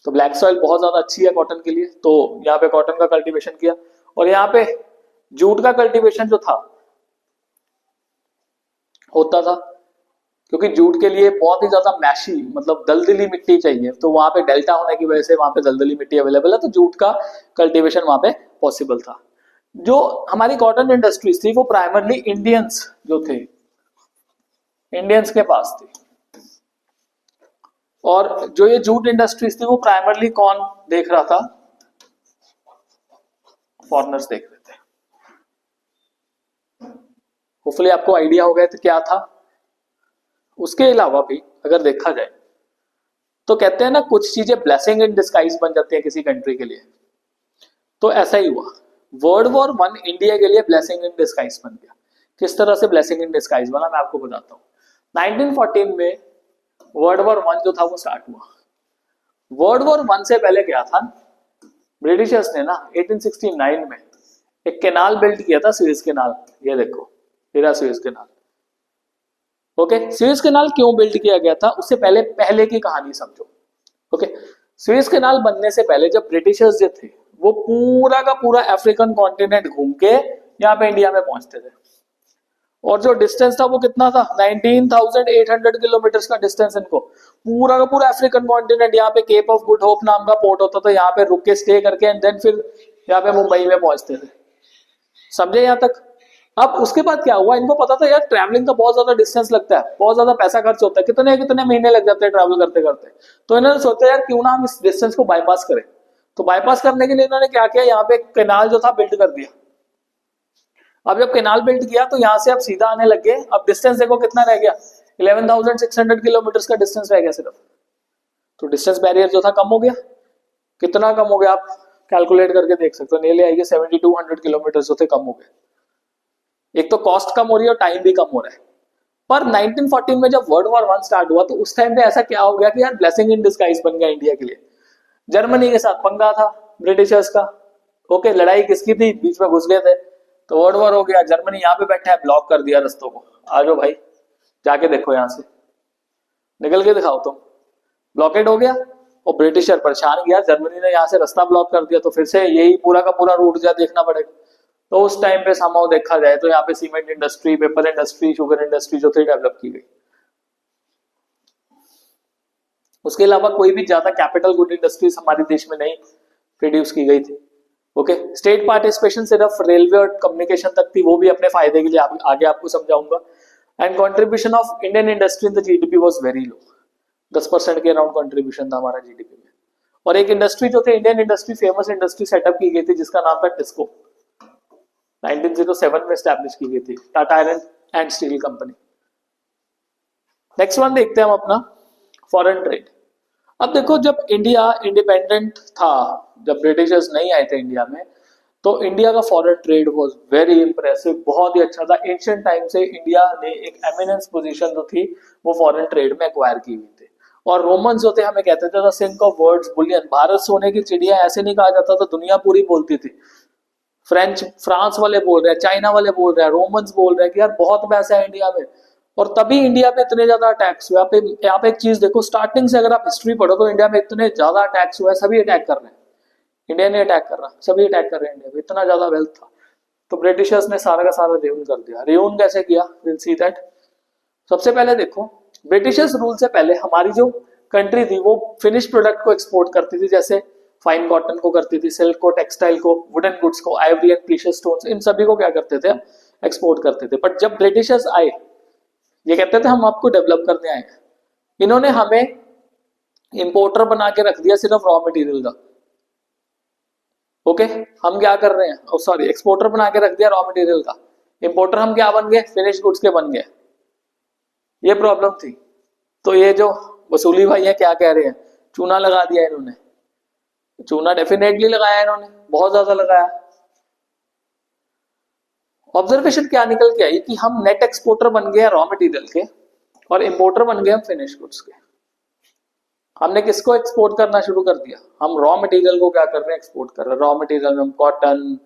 तो ब्लैक सॉइल बहुत ज्यादा अच्छी है कॉटन के लिए, तो यहाँ पे कॉटन का कल्टीवेशन किया। और यहाँ पे जूट का कल्टीवेशन जो था होता था, क्योंकि जूट के लिए बहुत ही ज्यादा मैशी, मतलब दलदली मिट्टी चाहिए, तो वहां पे डेल्टा होने की वजह से वहां पे दलदली मिट्टी अवेलेबल है, तो जूट का कल्टीवेशन वहां पे पॉसिबल था। जो हमारी कॉटन इंडस्ट्रीज थी वो प्राइमरली इंडियंस जो थे, इंडियंस के पास थी। और जो ये जूट इंडस्ट्रीज थी वो प्राइमरली कौन देख रहा था, फॉरेनर्स देख रहे थे। होपफुली आपको आइडिया हो गया तो क्या था। उसके अलावा भी अगर देखा जाए तो कहते हैं ना कुछ चीजें ब्लेसिंग इन डिस्गाइज बन जाती है किसी कंट्री के लिए, तो ऐसा ही हुआ। वर्ल्ड वॉर वन इंडिया के लिए ब्लेसिंग इन डिस्गाइज बन गया। किस तरह से ब्लेसिंग इन डिस्गाइज बना मैं आपको बताता हूँ। 1914 में वर्ल्ड वॉर वन जो था वो स्टार्ट हुआ। वर्ल्ड वॉर वन से पहले क्या था, ब्रिटिशर्स ने ना 1869 में एक कैनाल बिल्ड किया था, सुएज कैनाल। ये देखो मेरा Suez canal. Okay, Suez canal क्यों बिल्ड किया गया था उससे पहले की कहानी समझो। ओके, सुएज कैनाल बनने से पहले जब ब्रिटिशर्स जो थे वो पूरा का पूरा अफ्रीकन कॉन्टिनेंट घूम के यहाँ पे इंडिया में पहुंचते थे। और जो डिस्टेंस था वो कितना था, 19,800 किलोमीटर का डिस्टेंस। इनको पूरा का पूरा अफ्रीकन कॉन्टिनेंट, यहाँ पे केप ऑफ गुड होप नाम का पोर्ट होता था, यहाँ पे रुक के स्टे करके एंड देन फिर यहाँ पे मुंबई में पहुंचते थे। समझे यहाँ तक। अब उसके बाद क्या हुआ, इनको पता था यार ट्रैवलिंग का बहुत ज्यादा डिस्टेंस लगता है, बहुत ज्यादा पैसा खर्च होता है, कितने कितने महीने लग जाते हैं ट्रैवल करते करते। तो इन्होंने सोचा यार क्यों ना हम इस डिस्टेंस को बाईपास करें। तो बाईपास करने के लिए इन्होंने क्या किया, यहाँ पे कैनाल जो था बिल्ड कर दिया। अब जब कैनाल बिल्ड किया तो यहाँ से अब सीधा आने लग गए। अब डिस्टेंस देखो कितना रह गया, 11,600 किलोमीटर का डिस्टेंस रह गया सिर्फ। तो डिस्टेंस बैरियर जो था कम हो गया। कितना कम हो गया आप कैलकुलेट करके देख सकते हो, नियरली आएगी 7,200 किलोमीटर जो थे कम हो गए। एक तो कॉस्ट कम हो रही है और टाइम भी कम हो रहा है। पर 1914 में जब वर्ल्ड वॉर वन स्टार्ट हुआ तो उस टाइम पे ऐसा क्या हो गया कि यार ब्लेसिंग इन डिस्गाइज बन गया इंडिया के लिए। जर्मनी के साथ पंगा था ब्रिटिशर्स का। ओके, लड़ाई किसकी थी, बीच में घुस गए थे, तो वर्ल्ड वॉर हो गया। जर्मनी यहाँ पे बैठा है, ब्लॉक कर दिया रस्तों को, आ जाओ भाई जाके देखो, यहाँ से निकल के दिखाओ तुम। ब्लॉकेड हो गया और ब्रिटिशर परेशान किया, जर्मनी ने यहाँ से रास्ता ब्लॉक कर दिया, तो फिर से यही पूरा का पूरा रूट जा देखना पड़ेगा। तो उस टाइम पे समाव देखा जाए तो यहाँ पे cement industry, paper industry, sugar industry जो थी डेवलप की गई। उसके अलावा कोई भी ज्यादा कैपिटल गुड इंडस्ट्रीज हमारे देश में नहीं प्रोड्यूस की गई थी। ओके, स्टेट पार्टिसिपेशन सिर्फ रेलवे और कम्युनिकेशन तक थी, वो भी अपने फायदे के लिए आगे आपको समझाऊंगा। And contribution of Indian industry in the GDP was very low, 10% के अराउंड कंट्रीब्यूशन था हमारा जीडीपी में। और एक इंडस्ट्री जो थे, Indian industry, famous industry setup की गई थी जिसका नाम था टिस्को। 1907 में स्टैब्लिश की गई थी, Tata iron and steel company. Next one देखते हैं हम अपना फॉरेन ट्रेड। अब देखो जब इंडिया इंडिपेंडेंट था, जब ब्रिटिशर्स नहीं आए थे इंडिया में, तो इंडिया का foreign trade was very impressive, बहुत ही अच्छा था। एंशिएंट टाइम से इंडिया ने एक एमिनेंस पोजीशन जो थी वो फॉरेन ट्रेड में एक्वायर की हुई थी। और रोमन्स जो थे हमें कहते थे sink of world's bullion, Bharat सोने की चिड़िया ऐसे नहीं कहा जाता था, दुनिया पूरी बोलती थी। फ्रांस वाले बोल रहे हैं, चाइना वाले बोल रहे हैं, रोमन्स बोल रहे हैं कि यार बहुत पैसा है इंडिया में। और तभी इंडिया पे इतने ज्यादा अटैक्स हुए। यहाँ पे एक चीज देखो, स्टार्टिंग से अगर आप हिस्ट्री पढ़ो तो इंडिया में इतने ज्यादा अटैक्स हुए, सभी अटैक कर रहे हैं, इंडिया ने अटैक कर रहा, सभी अटैक कर रहे हैं, इंडिया में इतना ज्यादा वेल्थ था। तो ब्रिटिशर्स ने सारा का सारा रियून कर दिया। रियून कैसे किया, विल सी दैट। सबसे पहले देखो, ब्रिटिशर्स रूल से पहले हमारी जो कंट्री थी वो फिनिश प्रोडक्ट को एक्सपोर्ट करती थी, जैसे फाइन कॉटन को करती थी, सिल्क को, टेक्सटाइल को, वुडन गुड्स को, आइवरी एंड प्रीशियस स्टोन्स, इन सभी को क्या करते थे, एक्सपोर्ट करते थे। बट जब ब्रिटिशर्स आए, ये कहते थे हम आपको डेवलप करने आए, इन्होंने हमें इंपोर्टर बना के रख दिया सिर्फ रॉ मटेरियल का। ओके, हम क्या कर रहे हैं, सॉरी, एक्सपोर्टर बना के रख दिया रॉ मटेरियल का, इंपोर्टर हम क्या बन गए, फिनिश गुड्स के बन गए। ये प्रॉब्लम थी। तो ये जो वसूली भाई है क्या कह रहे हैं, चूना लगा दिया इन्होंने। चूना डेफिनेटली लगाया इन्होंने, बहुत ज्यादा लगाया। ऑब्जर्वेशन क्या निकल के आई कि हम नेट एक्सपोर्टर बन गए रॉ मटेरियल के और इंपोर्टर बन गए हम फिनिश गुड्स के। हमने किसको एक्सपोर्ट करना शुरू कर दिया, हम रॉ मटेरियल को क्या कर रहे हैं, एक्सपोर्ट कर रहे हैं। रॉ मटेरियल में हम कॉटन,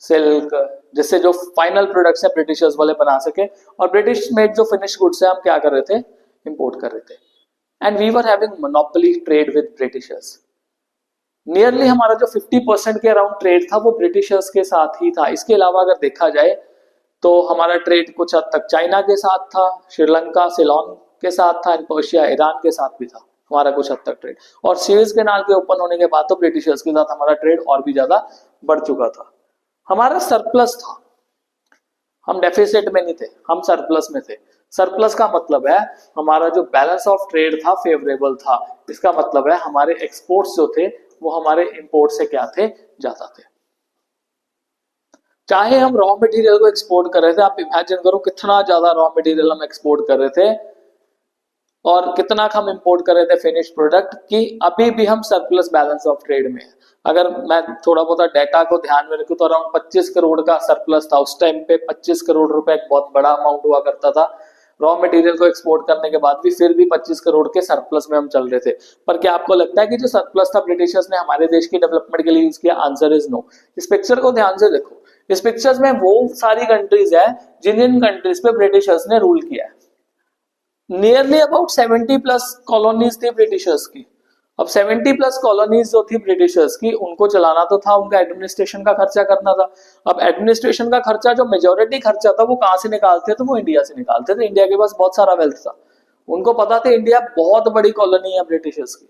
सिल्क, जिससे जो फाइनल प्रोडक्ट्स है ब्रिटिशर्स वाले बना सके, और ब्रिटिश मेड जो फिनिश गुड्स है हम क्या कर रहे थे, इंपोर्ट कर रहे थे। And we were having monopoly trade with Britishers. Nearly हमारा जो 50% के अराउंड ट्रेड था वो ब्रिटिशर्स के साथ ही था। इसके अलावा अगर देखा जाए तो हमारा ट्रेड कुछ हद तक चाइना के साथ था, श्रीलंका, सिलोन के साथ था, पर्शिया, ईरान के साथ भी था हमारा कुछ हद तक ट्रेड। और सुएज कैनाल के ओपन होने के बाद तो ब्रिटिशर्स के साथ हमारा ट्रेड और भी ज्यादा बढ़ चुका था। हमारा सरप्लस था, हम डेफिसिट में नहीं थे, हम सरप्लस में थे। सरप्लस का मतलब है हमारा जो बैलेंस ऑफ ट्रेड था फेवरेबल था। इसका मतलब है हमारे एक्सपोर्ट्स जो थे वो हमारे इंपोर्ट से क्या थे, ज्यादा थे। चाहे हम रॉ मटेरियल को एक्सपोर्ट कर रहे थे, आप इमेजिन करो कितना ज्यादा रॉ मटेरियल हम एक्सपोर्ट कर रहे थे और कितना हम इंपोर्ट कर रहे थे फिनिश प्रोडक्ट की, अभी भी हम सरप्लस बैलेंस ऑफ ट्रेड में है। अगर मैं थोड़ा बहुत डेटा को ध्यान में रखूं तो अराउंड 25 करोड़ का सरप्लस था उस टाइम पे। 25 करोड़ रुपए एक बहुत बड़ा अमाउंट हुआ करता था। रॉ मटेरियल को एक्सपोर्ट करने के बाद भी फिर भी 25 करोड़ के सरप्लस में हम चल रहे थे। पर क्या आपको लगता है कि जो सरप्लस था ब्रिटिशर्स ने हमारे देश की डेवलपमेंट के लिए यूज किया? Answer is no. इस पिक्चर को ध्यान से देखो, इस पिक्चर्स में वो सारी कंट्रीज है जिन कंट्रीज पे ब्रिटिशर्स ने रूल किया है। नियरली अबाउट 70 प्लस कॉलोनीज थी ब्रिटिशर्स की। अब 70 प्लस कॉलोनीज जो थी ब्रिटिशर्स की, उनको चलाना तो था, उनका एडमिनिस्ट्रेशन का खर्चा करना था। अब एडमिनिस्ट्रेशन का खर्चा जो मेजोरिटी खर्चा था वो कहां से निकालते थे, वो इंडिया से निकालते थे। इंडिया के पास बहुत सारा वेल्थ था, उनको पता था इंडिया बहुत बड़ी कॉलोनी है ब्रिटिशर्स की।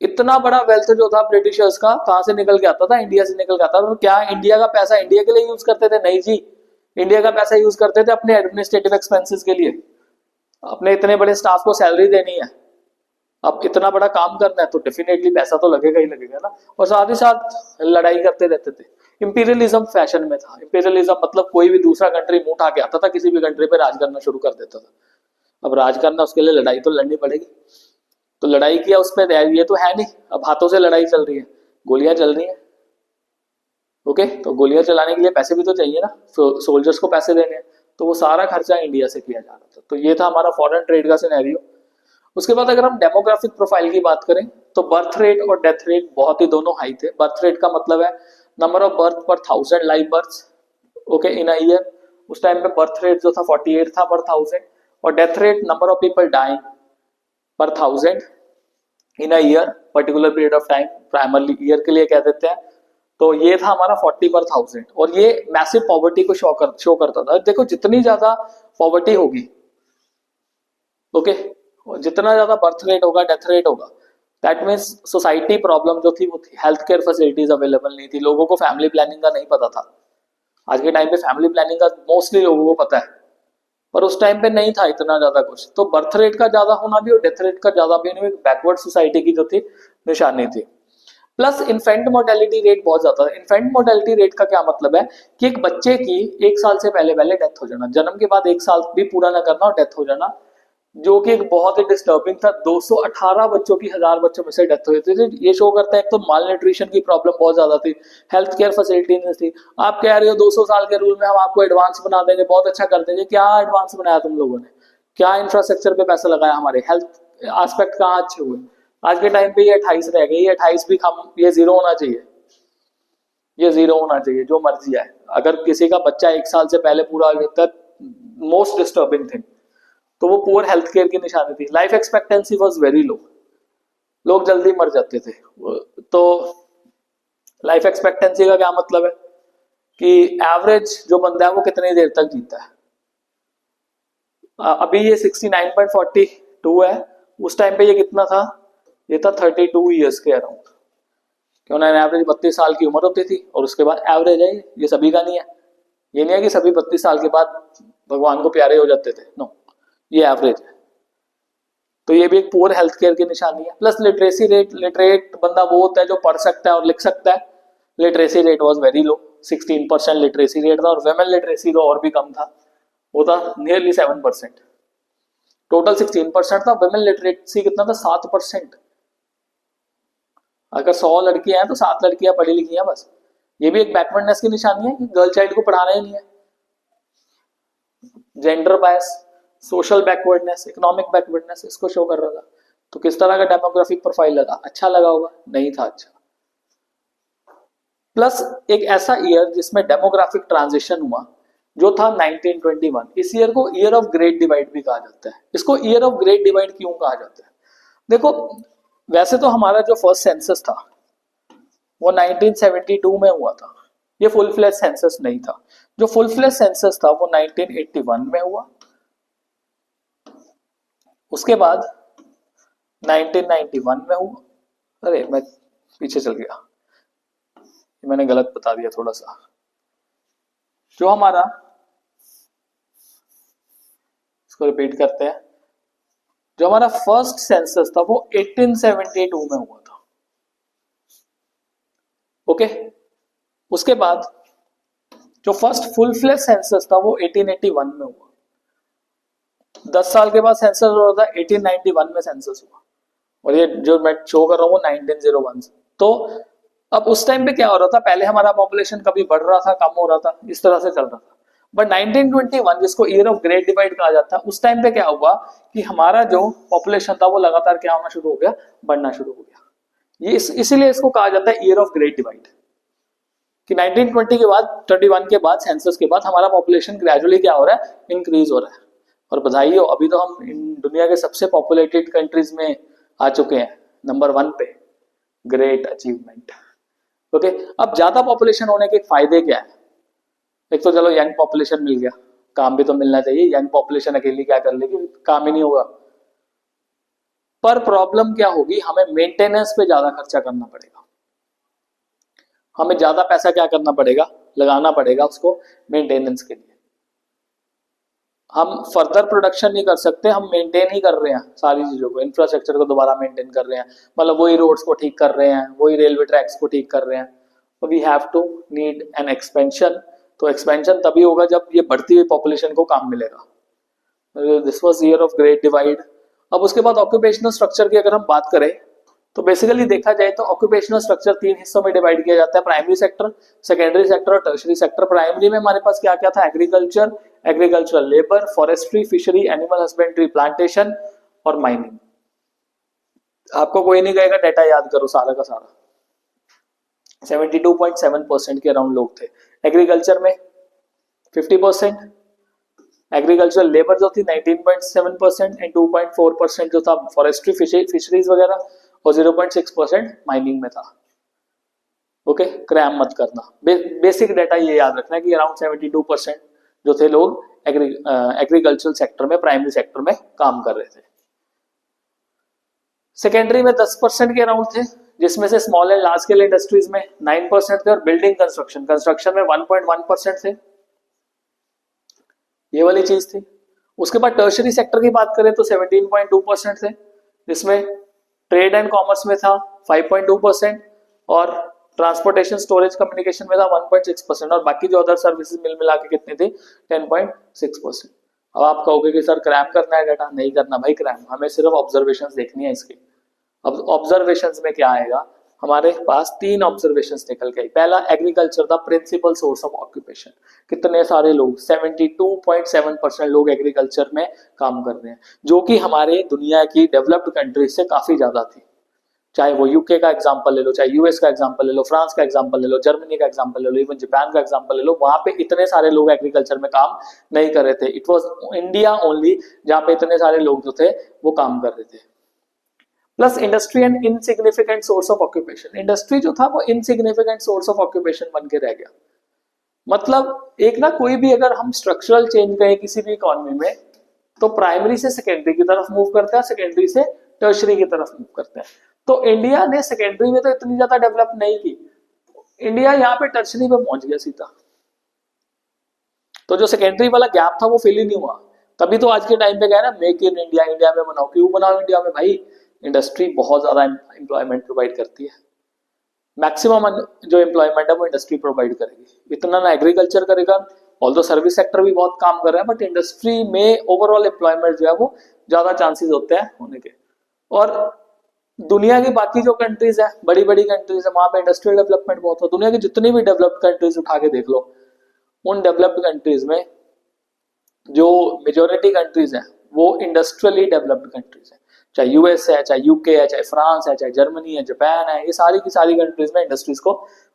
इतना बड़ा वेल्थ जो था ब्रिटिशर्स का कहां से निकल के आता था, इंडिया से निकल के आता था। तो क्या इंडिया का पैसा इंडिया के लिए यूज करते थे? नहीं जी, इंडिया का पैसा यूज करते थे अपने एडमिनिस्ट्रेटिव एक्सपेंसेस के लिए। अपने इतने बड़े स्टाफ को सैलरी देनी है, अब इतना बड़ा काम करना है तो डेफिनेटली पैसा तो लगेगा ही लगेगा ना। और साथ ही साथ लड़ाई करते रहते थे। इंपीरियलिज्म फैशन में था। इंपीरियलिज्म मतलब कोई भी दूसरा कंट्री मुंह उठा के आता था, किसी भी कंट्री पे राज करना शुरू कर देता था। अब राज करना, उसके लिए लड़ाई तो लड़नी पड़ेगी। तो लड़ाई किया उस पर, ये तो है नहीं अब हाथों से लड़ाई चल रही है, गोलियां चल रही है। ओके, तो गोलियां चलाने के लिए पैसे भी तो चाहिए ना, सोल्जर्स को पैसे देने हैं। तो वो सारा खर्चा इंडिया से किया जा रहा था। तो ये था हमारा फॉरेन ट्रेड का सिनेरियो। उसके बाद अगर हम डेमोग्राफिक प्रोफाइल की बात करें तो बर्थ रेट और डेथ रेट बहुत ही दोनों हाई थे। बर्थ रेट का मतलब है number of birth per 1000 live birth, okay, in a year. उस टाइम पे बर्थ रेट जो था 48 था पर 1000। और death rate number of people dying per 1000 in a year, particular period of time, primarily year के लिए कह देते हैं। तो ये था हमारा 40 पर 1000। और ये मैसिव पॉवर्टी को शो करता था। देखो जितनी ज्यादा पॉवर्टी होगी, ओके, जितना ज्यादा बर्थ रेट होगा, डेथ रेट होगा, दैट मीन्स सोसाइटी प्रॉब्लम जो थी वो थी, हेल्थ केयर फैसिलिटीज अवेलेबल नहीं थी, लोगों को फैमिली प्लानिंग का नहीं पता था। आज के टाइम पे फैमिली प्लानिंग का मोस्टली लोगों को पता है, पर उस टाइम पे नहीं था इतना ज्यादा कुछ। तो बर्थ रेट का ज्यादा होना भी और डेथ रेट का ज्यादा भी होना एक बैकवर्ड सोसाइटी की जो थी निशानी थी। प्लस इन्फेंट मोर्टेलिटी रेट बहुत ज्यादा है। इन्फेंट मोर्टेलिटी रेट का क्या मतलब है कि एक बच्चे की 1 साल से पहले पहले डेथ हो जाना, जन्म के बाद 1 साल भी पूरा ना करना और डेथ हो जाना, जो कि एक बहुत ही डिस्टर्बिंग था। 218 बच्चों की 1000 बच्चों में से डेथ हो जाती थी। ये शो करता है एक तो माल न्यूट्रिशन की प्रॉब्लम बहुत ज्यादा थी, हेल्थ केयर फैसिलिटी नहीं थी। आप कह रहे हो 200 साल के रूल में हम आपको एडवांस बना देंगे, बहुत अच्छा कर देंगे। क्या एडवांस बनाया तुम लोगों ने? क्या इंफ्रास्ट्रक्चर पे पैसा लगाया? हमारे हेल्थ एस्पेक्ट कहाँ अच्छे हुए? आज के टाइम पे ये 28 रह गए, ये 28 भी कम, ये 0 होना चाहिए, ये 0 होना चाहिए, जो मर्जी है। अगर किसी का बच्चा 1 साल से पहले पूरा हो जाता है, मोस्ट डिस्टर्बिंग थिंग, तो वो पुअर हेल्थ केयर की निशानी थी। Life expectancy was very low, लोग जल्दी मर जाते थे। तो लाइफ एक्सपेक्टेंसी का क्या मतलब है कि एवरेज जो बंदा है वो कितनी देर तक जीता है। अभी ये 69.42 है, उस टाइम पे ये कितना था? ये था 32 ईयर्स के अराउंड। क्यों ना, एवरेज 32 साल की उम्र होती थी और उसके बाद एवरेज है ये सभी का नहीं है। ये नहीं है कि सभी 32 साल के बाद भगवान को प्यारे हो जाते थे, नो, ये एवरेज है। तो ये भी एक पुअर हेल्थ केयर की निशानी है। प्लस लिटरेसी रेट, लिटरेट बंदा वो होता है जो पढ़ सकता है और लिख सकता है। Literacy rate was very low, 16% literacy rate था, और वेमेन लिटरेसी तो और भी कम था, वो था नियरली 7%। टोटल 16% था, वेमेन लिटरेसी कितना था? 7%। अगर 100 लड़कियां हैं तो 7 लड़कियां पढ़ी लिखी हैं बस। ये भी एक बैकवर्डनेस की निशानी है कि गर्ल चाइल्ड को पढ़ाना ही नहीं है। Gender bias, social backwardness, economic backwardness इसको शो कर रहा था। तो किस तरह का डेमोग्राफिक प्रोफाइल लगा? अच्छा लगा होगा? नहीं था अच्छा। प्लस एक ऐसा ईयर जिसमें डेमोग्राफिक ट्रांजिशन हुआ जो था 1921। इस ईयर को ईयर ऑफ ग्रेट डिवाइड भी कहा जाता है। इसको ईयर ऑफ ग्रेट डिवाइड क्यों कहा जाता है? देखो, वैसे तो हमारा जो फर्स्ट सेंसस था वो 1972 में हुआ था। ये फुल फ्लैश सेंसस नहीं था। जो फुल फ्लैश सेंसस था वो 1981 में हुआ। उसके बाद 1991 में हुआ। अरे मैं पीछे चल गया, मैंने गलत बता दिया थोड़ा सा। जो हमारा, इसको रिपीट करते हैं, जो हमारा फर्स्ट सेंसस था वो 1872 में हुआ था। ओके, उसके बाद जो फर्स्ट फुल फ्लैश सेंसस था वो 1881 में हुआ। 10 साल के बाद सेंसस हो रहा था, 1891 में सेंसस हुआ, और ये जो मैं शो कर रहा हूँ 1901 से। तो अब उस टाइम पे क्या हो रहा था? पहले हमारा पॉपुलेशन कभी बढ़ रहा था, कम हो रहा था, इस तरह से चल रहा था। बट 1921 जिसको ईयर ऑफ ग्रेट डिवाइड कहा जाता है, उस टाइम पे क्या हुआ कि हमारा जो पॉपुलेशन था वो लगातार क्या होना शुरू हो गया? बढ़ना शुरू हो गया। ये इसीलिए इसको कहा जाता है ईयर ऑफ ग्रेट डिवाइड, कि 1920 के बाद, 21 के बाद, सेंसस के बाद हमारा पॉपुलेशन ग्रेजुअली क्या हो रहा है? इंक्रीज हो रहा है। और बधाई हो, अभी तो हम दुनिया के सबसे पॉपुलेटेड कंट्रीज में आ चुके हैं, नंबर 1 पे। Great achievement. ओके, अब ज्यादा पॉपुलेशन होने के फायदे क्या है? एक तो चलो यंग पॉपुलेशन मिल गया, काम भी तो मिलना चाहिए। यंग पॉपुलेशन अकेली क्या कर लेगी? काम ही नहीं होगा। पर प्रॉब्लम क्या होगी? हमें मेंटेनेंस पे ज्यादा खर्चा करना पड़ेगा। हमें ज्यादा पैसा क्या करना पड़ेगा? लगाना पड़ेगा उसको मेंटेनेंस के लिए। हम फर्दर प्रोडक्शन नहीं कर सकते, हम मेंटेन ही कर रहे हैं सारी चीजों को, इंफ्रास्ट्रक्चर को दोबारा मेंटेन कर रहे हैं, मतलब वही रोड्स को ठीक कर रहे हैं, वही रेलवे ट्रैक्स को ठीक कर रहे हैं। तो we have to need an expansion. तो एक्सपेंशन तभी होगा जब ये बढ़ती हुई पॉपुलेशन को काम मिलेगा। This was year of great divide. अब उसके बाद ऑक्यूपेशनल स्ट्रक्चर की अगर हम बात करें तो बेसिकली देखा जाए तो ऑक्यूपेशनल स्ट्रक्चर 3 हिस्सों में डिवाइड किया जाता है, प्राइमरी सेक्टर, सेकेंडरी सेक्टर और टर्शरी सेक्टर। प्राइमरी में हमारे पास क्या क्या था? Agriculture, agricultural labour, forestry, fishery, animal husbandry, plantation और माइनिंग। आपको कोई नहीं कहेगा डाटा याद करो सारा का सारा। 72.7% के अराउंड लोग थे। एग्रीकल्चर में 50%, एग्रीकल्चरल लेबर जो थी 19.7% एंड 2.4% जो था फॉरेस्ट्री, फिशरीज वगैरह, और 0.6% माइनिंग में था। ओके, क्रैम मत करना। बेसिक डाटा ये याद रखना है कि अराउंड 72% जो थे लोग एग्रीकल्चरल सेक्टर में, प्राइमरी सेक्टर में काम कर रहे थे। सेकेंडरी में 10% के अराउंड थे, जिसमें से small and large scale industries में 9% थे, और बिल्डिंग कंस्ट्रक्शन में 1.1% थे। ये वाली चीज थी। उसके बाद टर्शरी सेक्टर की बात करें तो 17.2% थे, जिसमें ट्रेड एंड कॉमर्स में था 5.2%, और ट्रांसपोर्टेशन स्टोरेज कम्युनिकेशन में था 1.6% और बाकी जो अदर सर्विसेज मिल मिला के कितनी थी 10.6%। अब आप कहोगे कि सर क्रैम करना है डाटा, नहीं करना भाई क्रैम, हमें सिर्फ ऑब्जर्वेशंस देखनी है इसकी। अब ऑब्जर्वेशंस में क्या आएगा, हमारे पास 3 ऑब्जर्वेशंस निकल के आई। पहला, agriculture the principal source of occupation, कितने सारे लोग 72.7% लोग एग्रीकल्चर में काम कर रहे हैं, जो कि हमारे दुनिया की डेवलप्ड कंट्रीज से काफी ज्यादा थी। चाहे वो यूके का एग्जांपल ले लो, चाहे यूएस का एग्जांपल ले लो, फ्रांस का एग्जांपल ले लो, जर्मनी का एग्जांपल ले लो, इवन जापान का एग्जांपल ले लो, वहां पे इतने सारे लोग एग्रीकल्चर में काम नहीं कर रहे थे। इट वाज इंडिया ओनली जहां पे इतने सारे लोग जो थे वो काम कर रहे थे। Plus industry and insignificant source of occupation, industry जो था वो इनसिग्निफिकेंट सोर्स ऑफ ऑक्यूपेशन बन के रह गया। मतलब एक ना कोई भी अगर हम स्ट्रक्चरल चेंज करें किसी भी इकोनॉमी में तो प्राइमरी से सेकेंडरी की तरफ मूव करते हैं, सेकेंडरी से टर्शरी की तरफ मूव करते हैं। तो इंडिया ने सेकेंडरी में तो इतनी ज्यादा डेवलप नहीं की, इंडिया यहाँ पे टर्शरी पे पहुंच गया सीधा। तो जो सेकेंडरी वाला गैप था वो फिल ही नहीं हुआ। तभी तो आज के टाइम पे गया ना मेक इन इंडिया, इंडिया में बनाओ। क्यों बनाओ इंडिया में भाई, इंडस्ट्री बहुत ज्यादा एम्प्लॉयमेंट प्रोवाइड करती है, मैक्सिमम जो एम्प्लॉयमेंट है वो इंडस्ट्री प्रोवाइड करेगी। इतना ना एग्रीकल्चर करेगा, ऑल्दो सर्विस सेक्टर भी बहुत काम कर रहा है, बट इंडस्ट्री में ओवरऑल एम्प्लॉयमेंट जो है वो ज्यादा चांसेस होते हैं होने के। और दुनिया की बाकी जो कंट्रीज है, बड़ी बड़ी कंट्रीज है, वहां पे इंडस्ट्रियल डेवलपमेंट बहुत हो। दुनिया की जितनी भी डेवलप्ड कंट्रीज उठा के देख लो, उन डेवलप्ड कंट्रीज में जो मेजोरिटी कंट्रीज है वो इंडस्ट्रियली डेवलप्ड कंट्रीज है। चाहे यूएस है, चाहे यूके है, चाहे फ्रांस है, चाहे जर्मनी है, जापान है, ये सारी की सारी कंट्रीज में इंडस्ट्रीज को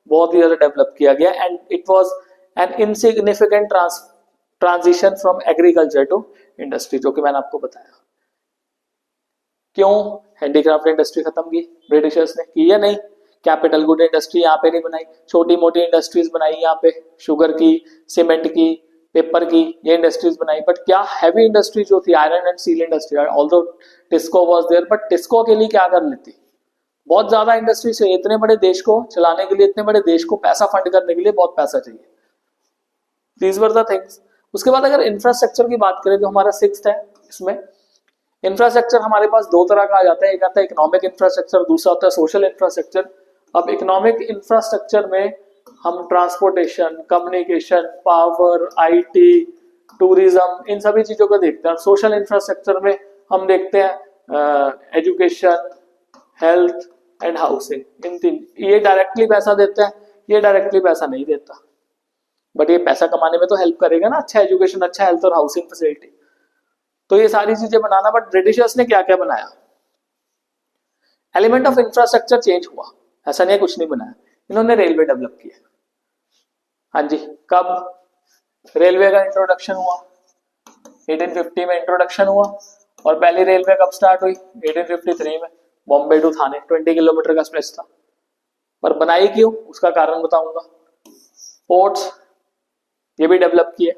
बहुत ही ज्यादा डेवलप किया गया। And it was an insignificant transition from agriculture to industry, जो कि मैंने आपको बताया। क्यों हैंडीक्राफ्ट इंडस्ट्री खत्म की ब्रिटिशर्स ने, की या नहीं? कैपिटल गुड इंडस्ट्री यहाँ पे नहीं बनाई, छोटी मोटी इंडस्ट्रीज बनाई यहाँ पे, शुगर की, सीमेंट की, पेपर की, ये इंडस्ट्रीज बनाई। बट क्या हैवी इंडस्ट्री जो थी iron and steel industry, although TISCO was there, but TISCO के लिए क्या कर लेती, बहुत ज्यादा इंडस्ट्री से, इतने बड़े देश को चलाने के लिए, इतने बड़े देश को पैसा फंड करने के लिए बहुत पैसा चाहिए। These were the things. उसके बाद अगर इंफ्रास्ट्रक्चर की बात करें जो हमारा 6th है, इसमें इंफ्रास्ट्रक्चर हमारे पास 2 तरह का आ जाता है, एक आता है इकोनॉमिक इंफ्रास्ट्रक्चर, दूसरा होता है सोशल इंफ्रास्ट्रक्चर। अब इकोनॉमिक इंफ्रास्ट्रक्चर में हम transportation, communication, power, IT, tourism, इन सभी चीजों को देखते हैं। सोशल इंफ्रास्ट्रक्चर में हम देखते हैं एजुकेशन, हेल्थ एंड हाउसिंग, इन 3। ये डायरेक्टली पैसा देते हैं, ये डायरेक्टली पैसा नहीं देता, बट ये पैसा कमाने में तो हेल्प करेगा ना, अच्छा एजुकेशन, अच्छा हेल्थ और हाउसिंग फैसिलिटी। तो ये सारी चीजें बनाना। बट ब्रिटिशर्स ने क्या क्या बनाया, एलिमेंट ऑफ इंफ्रास्ट्रक्चर चेंज हुआ, ऐसा नहीं कुछ नहीं बनाया। इन्होंने रेलवे डेवलप किया। हाँ जी, कब रेलवे का इंट्रोडक्शन हुआ? 1850 में इंट्रोडक्शन हुआ। और पहली रेलवे कब स्टार्ट हुई? 1853 में, बॉम्बे टू थाने 20 किलोमीटर का स्ट्रेच था। पर बनाई क्यों, उसका कारण बताऊंगा। पोर्ट्स ये भी डेवलप किए।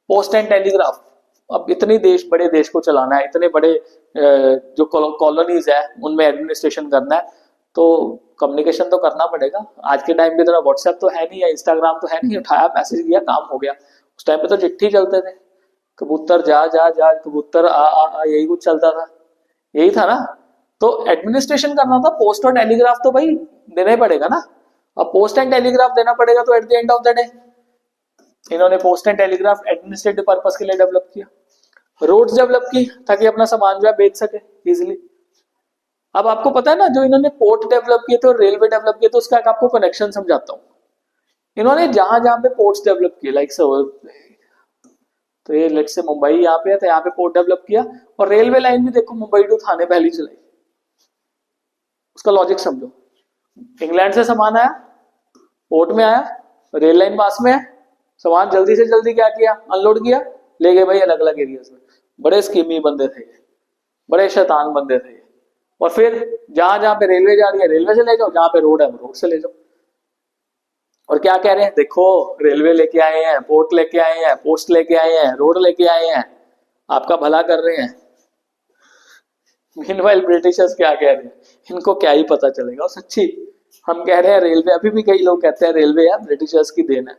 पोस्ट एंड टेलीग्राफ, अब इतनी बड़े देश को चलाना है, इतने बड़े जो कॉलोनीज है उनमें एडमिनिस्ट्रेशन करना है, तो कम्युनिकेशन तो करना पड़ेगा। आज के टाइम पे तरह व्हाट्सएप तो है नहीं, या इंस्टाग्राम तो है नहीं, उठाया मैसेज किया काम हो गया। उस टाइम पे तो चिट्ठी चलते थे, कबूतर जा जा जा, कबूतर आ, यही कुछ चलता था, यही था ना। तो एडमिनिस्ट्रेशन करना था, पोस्ट और टेलीग्राफ तो भाई देना ही पड़ेगा ना। अब पोस्ट एंड टेलीग्राफ देना पड़ेगा, तो at the end of the day इन्होंने post and telegraph administrative purpose के लिए डेवलप किया। रोड्स डेवलप की ताकि अपना सामान जो है बेच सके इजिली। अब आपको पता है ना, जो इन्होंने पोर्ट डेवलप किए थे और रेलवे डेवलप किए थे, उसका आपको कनेक्शन समझाता हूँ। इन्होंने जहां जहां पे पोर्ट्स डेवलप किए, लाइक तो ये लेट्स से मुंबई यहाँ पे है, तो यहाँ पे पोर्ट डेवलप किया। और रेलवे लाइन भी देखो मुंबई टू थाने पहली चलाई। उसका लॉजिक समझो, इंग्लैंड से सामान आया, पोर्ट में आया, रेल लाइन पास में है, सामान जल्दी से जल्दी क्या किया, अनलोड किया, ले गए भाई अलग अलग एरियाज में। बड़े स्कीमी बंदे थे, बड़े शैतान बंदे थे। और फिर जहां जहां पे रेलवे जा रही है रेलवे से ले जाओ, जहां पे रोड है रोड से ले जाओ। और क्या कह रहे हैं, देखो रेलवे लेके आए हैं, पोर्ट लेके आए हैं, पोस्ट लेके आए हैं, रोड लेके आए हैं, आपका भला कर रहे हैं। मीनवाइल ब्रिटिशर्स क्या कह रहे हैं, इनको क्या ही पता चलेगा। और सच्ची हम कह रहे हैं रेलवे, अभी भी कई लोग कहते हैं रेलवे है ब्रिटिशर्स की देन है।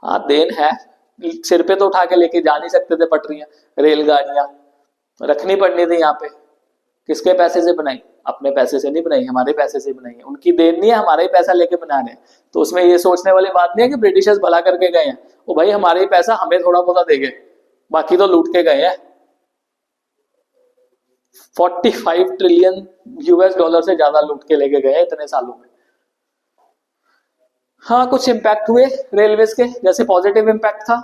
हाँ देन है, सिर पे तो उठा के लेके जा नहीं सकते थे पटरियां, रेलगाड़ियां रखनी पड़नी थी यहाँ पे, किसके पैसे से बनाई? अपने पैसे से नहीं बनाई, हमारे पैसे से बनाई है, उनकी देन नहीं है, हमारा ही पैसा लेके बना रहे हैं। तो उसमें ये सोचने वाली बात नहीं है कि ब्रिटिशर्स भला करके गए हैं, वो भाई हमारे ही पैसा हमें थोड़ा बहुत देंगे, बाकी तो लूट के गए हैं। 45 ट्रिलियन यूएस डॉलर से ज्यादा लूट के लेके गए इतने सालों में। हाँ, कुछ इंपैक्ट हुए रेलवेज के, जैसे पॉजिटिव इंपैक्ट था,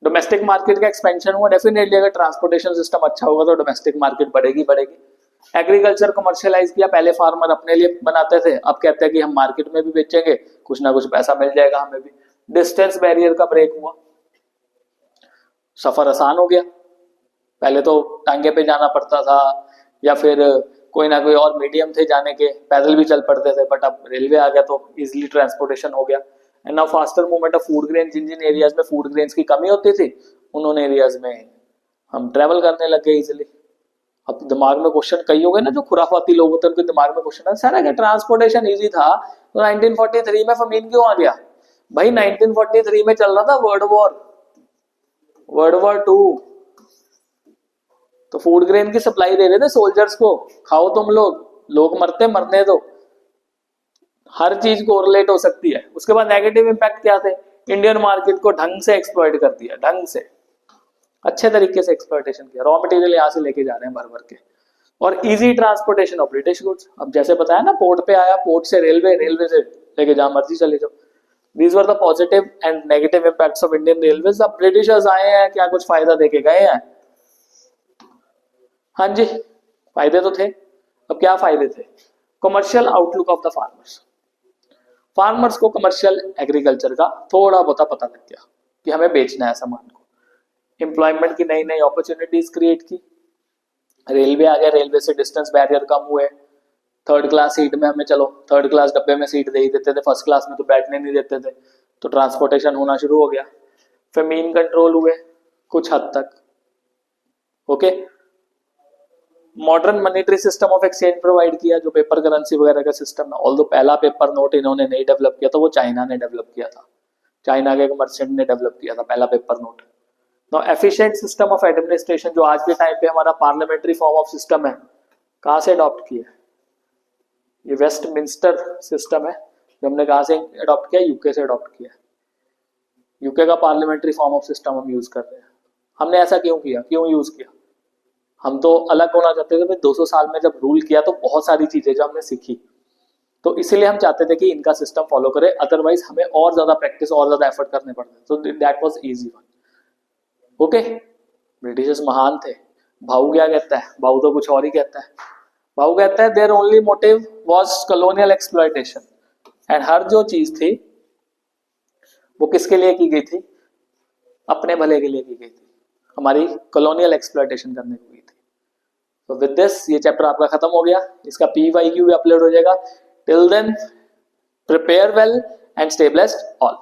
डोमेस्टिक मार्केट का एक्सपेंशन हुआ। डेफिनेटली अगर ट्रांसपोर्टेशन सिस्टम अच्छा होगा तो डोमेस्टिक मार्केट बढ़ेगी बढ़ेगी। एग्रीकल्चर कमर्शियलाइज किया, पहले फार्मर अपने लिए बनाते थे, अब कहते हैं कि हम मार्केट में भी बेचेंगे, कुछ ना कुछ पैसा मिल जाएगा हमें भी। डिस्टेंस बैरियर का ब्रेक हुआ, सफर आसान हो गया। पहले तो टांगे पे जाना पड़ता था या फिर कोई ना कोई और मीडियम थे जाने के, पैदल भी चल पड़ते थे, बट अब रेलवे आ गया तो इजिली ट्रांसपोर्टेशन हो गया। And now faster movement of food grain, जिन जिन एरियाज में फूड ग्रेन्स की कमी होती थी उन्होंने एरियाज में हम ट्रेवल करने लग गए इजिली। अब दिमाग में क्वेश्चन कई हो गए ना, जो खुराफाती लोग होते हैं उनके दिमाग में क्वेश्चन है, सर अगर ट्रांसपोर्टेशन इजी था तो 1943 में फमीन क्यों आ गया? भाई 1943 में चल रहा था वर्ल्ड वॉर 2, तो फूड ग्रेन की सप्लाई दे रहे थे सोल्जर्स को, खाओ तुम लोग मरते मरने दो, हर चीज कोरिलेट हो सकती है। उसके बाद नेगेटिव इंपैक्ट क्या थे? इंडियन मार्केट को ढंग से एक्सप्लॉइट कर दिया, ढंग से अच्छे तरीके से एक्सप्लॉइटेशन किया, रॉ मटेरियल यहाँ से लेके जा रहे हैं भर भर के, और easy transportation of British goods. अब जैसे बताया ना, पोर्ट पे आया, पोर्ट से रेलवे, रेलवे से लेके जहां मर्जी चले जाओ। These were the positive and negative impacts of Indian Railways। अब ब्रिटिशर्स आए हैं, क्या कुछ फायदा देके गए हैं? हाँ जी, फायदे तो थे। अब क्या फायदे थे? Commercial outlook of the farmers, farmers को कमर्शियल एग्रीकल्चर का थोड़ा बहुत पता लग गया कि हमें बेचना है सामान को। एम्प्लॉयमेंट की नई नई अपॉर्चुनिटीज क्रिएट की, रेलवे आ गया, रेलवे से डिस्टेंस बैरियर कम हुए। थर्ड क्लास सीट में हमें, चलो थर्ड क्लास डब्बे में सीट दे ही देते थे, फर्स्ट क्लास में तो बैठने नहीं देते थे, तो ट्रांसपोर्टेशन होना शुरू हो गया। फेमीन कंट्रोल हुए कुछ हद तक, okay. Modern monetary system of exchange provide किया, जो पेपर करेंसी वगैरह का सिस्टम है। ऑल्दो पहला पेपर नोट इन्होंने नहीं डेवलप किया था, वो चाइना ने डेवलप किया था, चाइना के मर्चेंट ने डेवलप किया था पहला paper note. Now efficient system of administration, जो आज के टाइम पे हमारा पार्लियामेंट्री फॉर्म ऑफ सिस्टम है, कहाँ से अडॉप्ट किया? ये वेस्टमिंस्टर सिस्टम है, जो हमने कहाँ से अडॉप्ट किया? यूके से अडॉप्ट किया। यूके का पार्लियामेंट्री फॉर्म ऑफ सिस्टम हम यूज कर रहे हैं। हमने ऐसा क्यों किया, क्यों यूज किया? हम तो अलग होना चाहते थे। 200 साल में जब रूल किया तो बहुत सारी चीजें जो हमने सीखी, तो इसीलिए हम चाहते थे कि इनका सिस्टम फॉलो करें, अदरवाइज हमें और ज्यादा प्रैक्टिस और ज्यादा एफर्ट करने पड़ते। तो that was easy one, okay. Britishers महान थे। भाऊ क्या कहता है? भाऊ तो कुछ और ही कहता है। भाऊ कहता है there only motive was colonial exploitation, and हर जो चीज थी वो किसके लिए की गई थी? अपने भले के लिए की गई थी, हमारी कॉलोनियल एक्सप्लॉयटेशन करने को गई थी। तो विद दिस ये चैप्टर आपका खत्म हो गया, इसका PYQ भी अपलोड हो जाएगा। Till then prepare well and stay blessed all.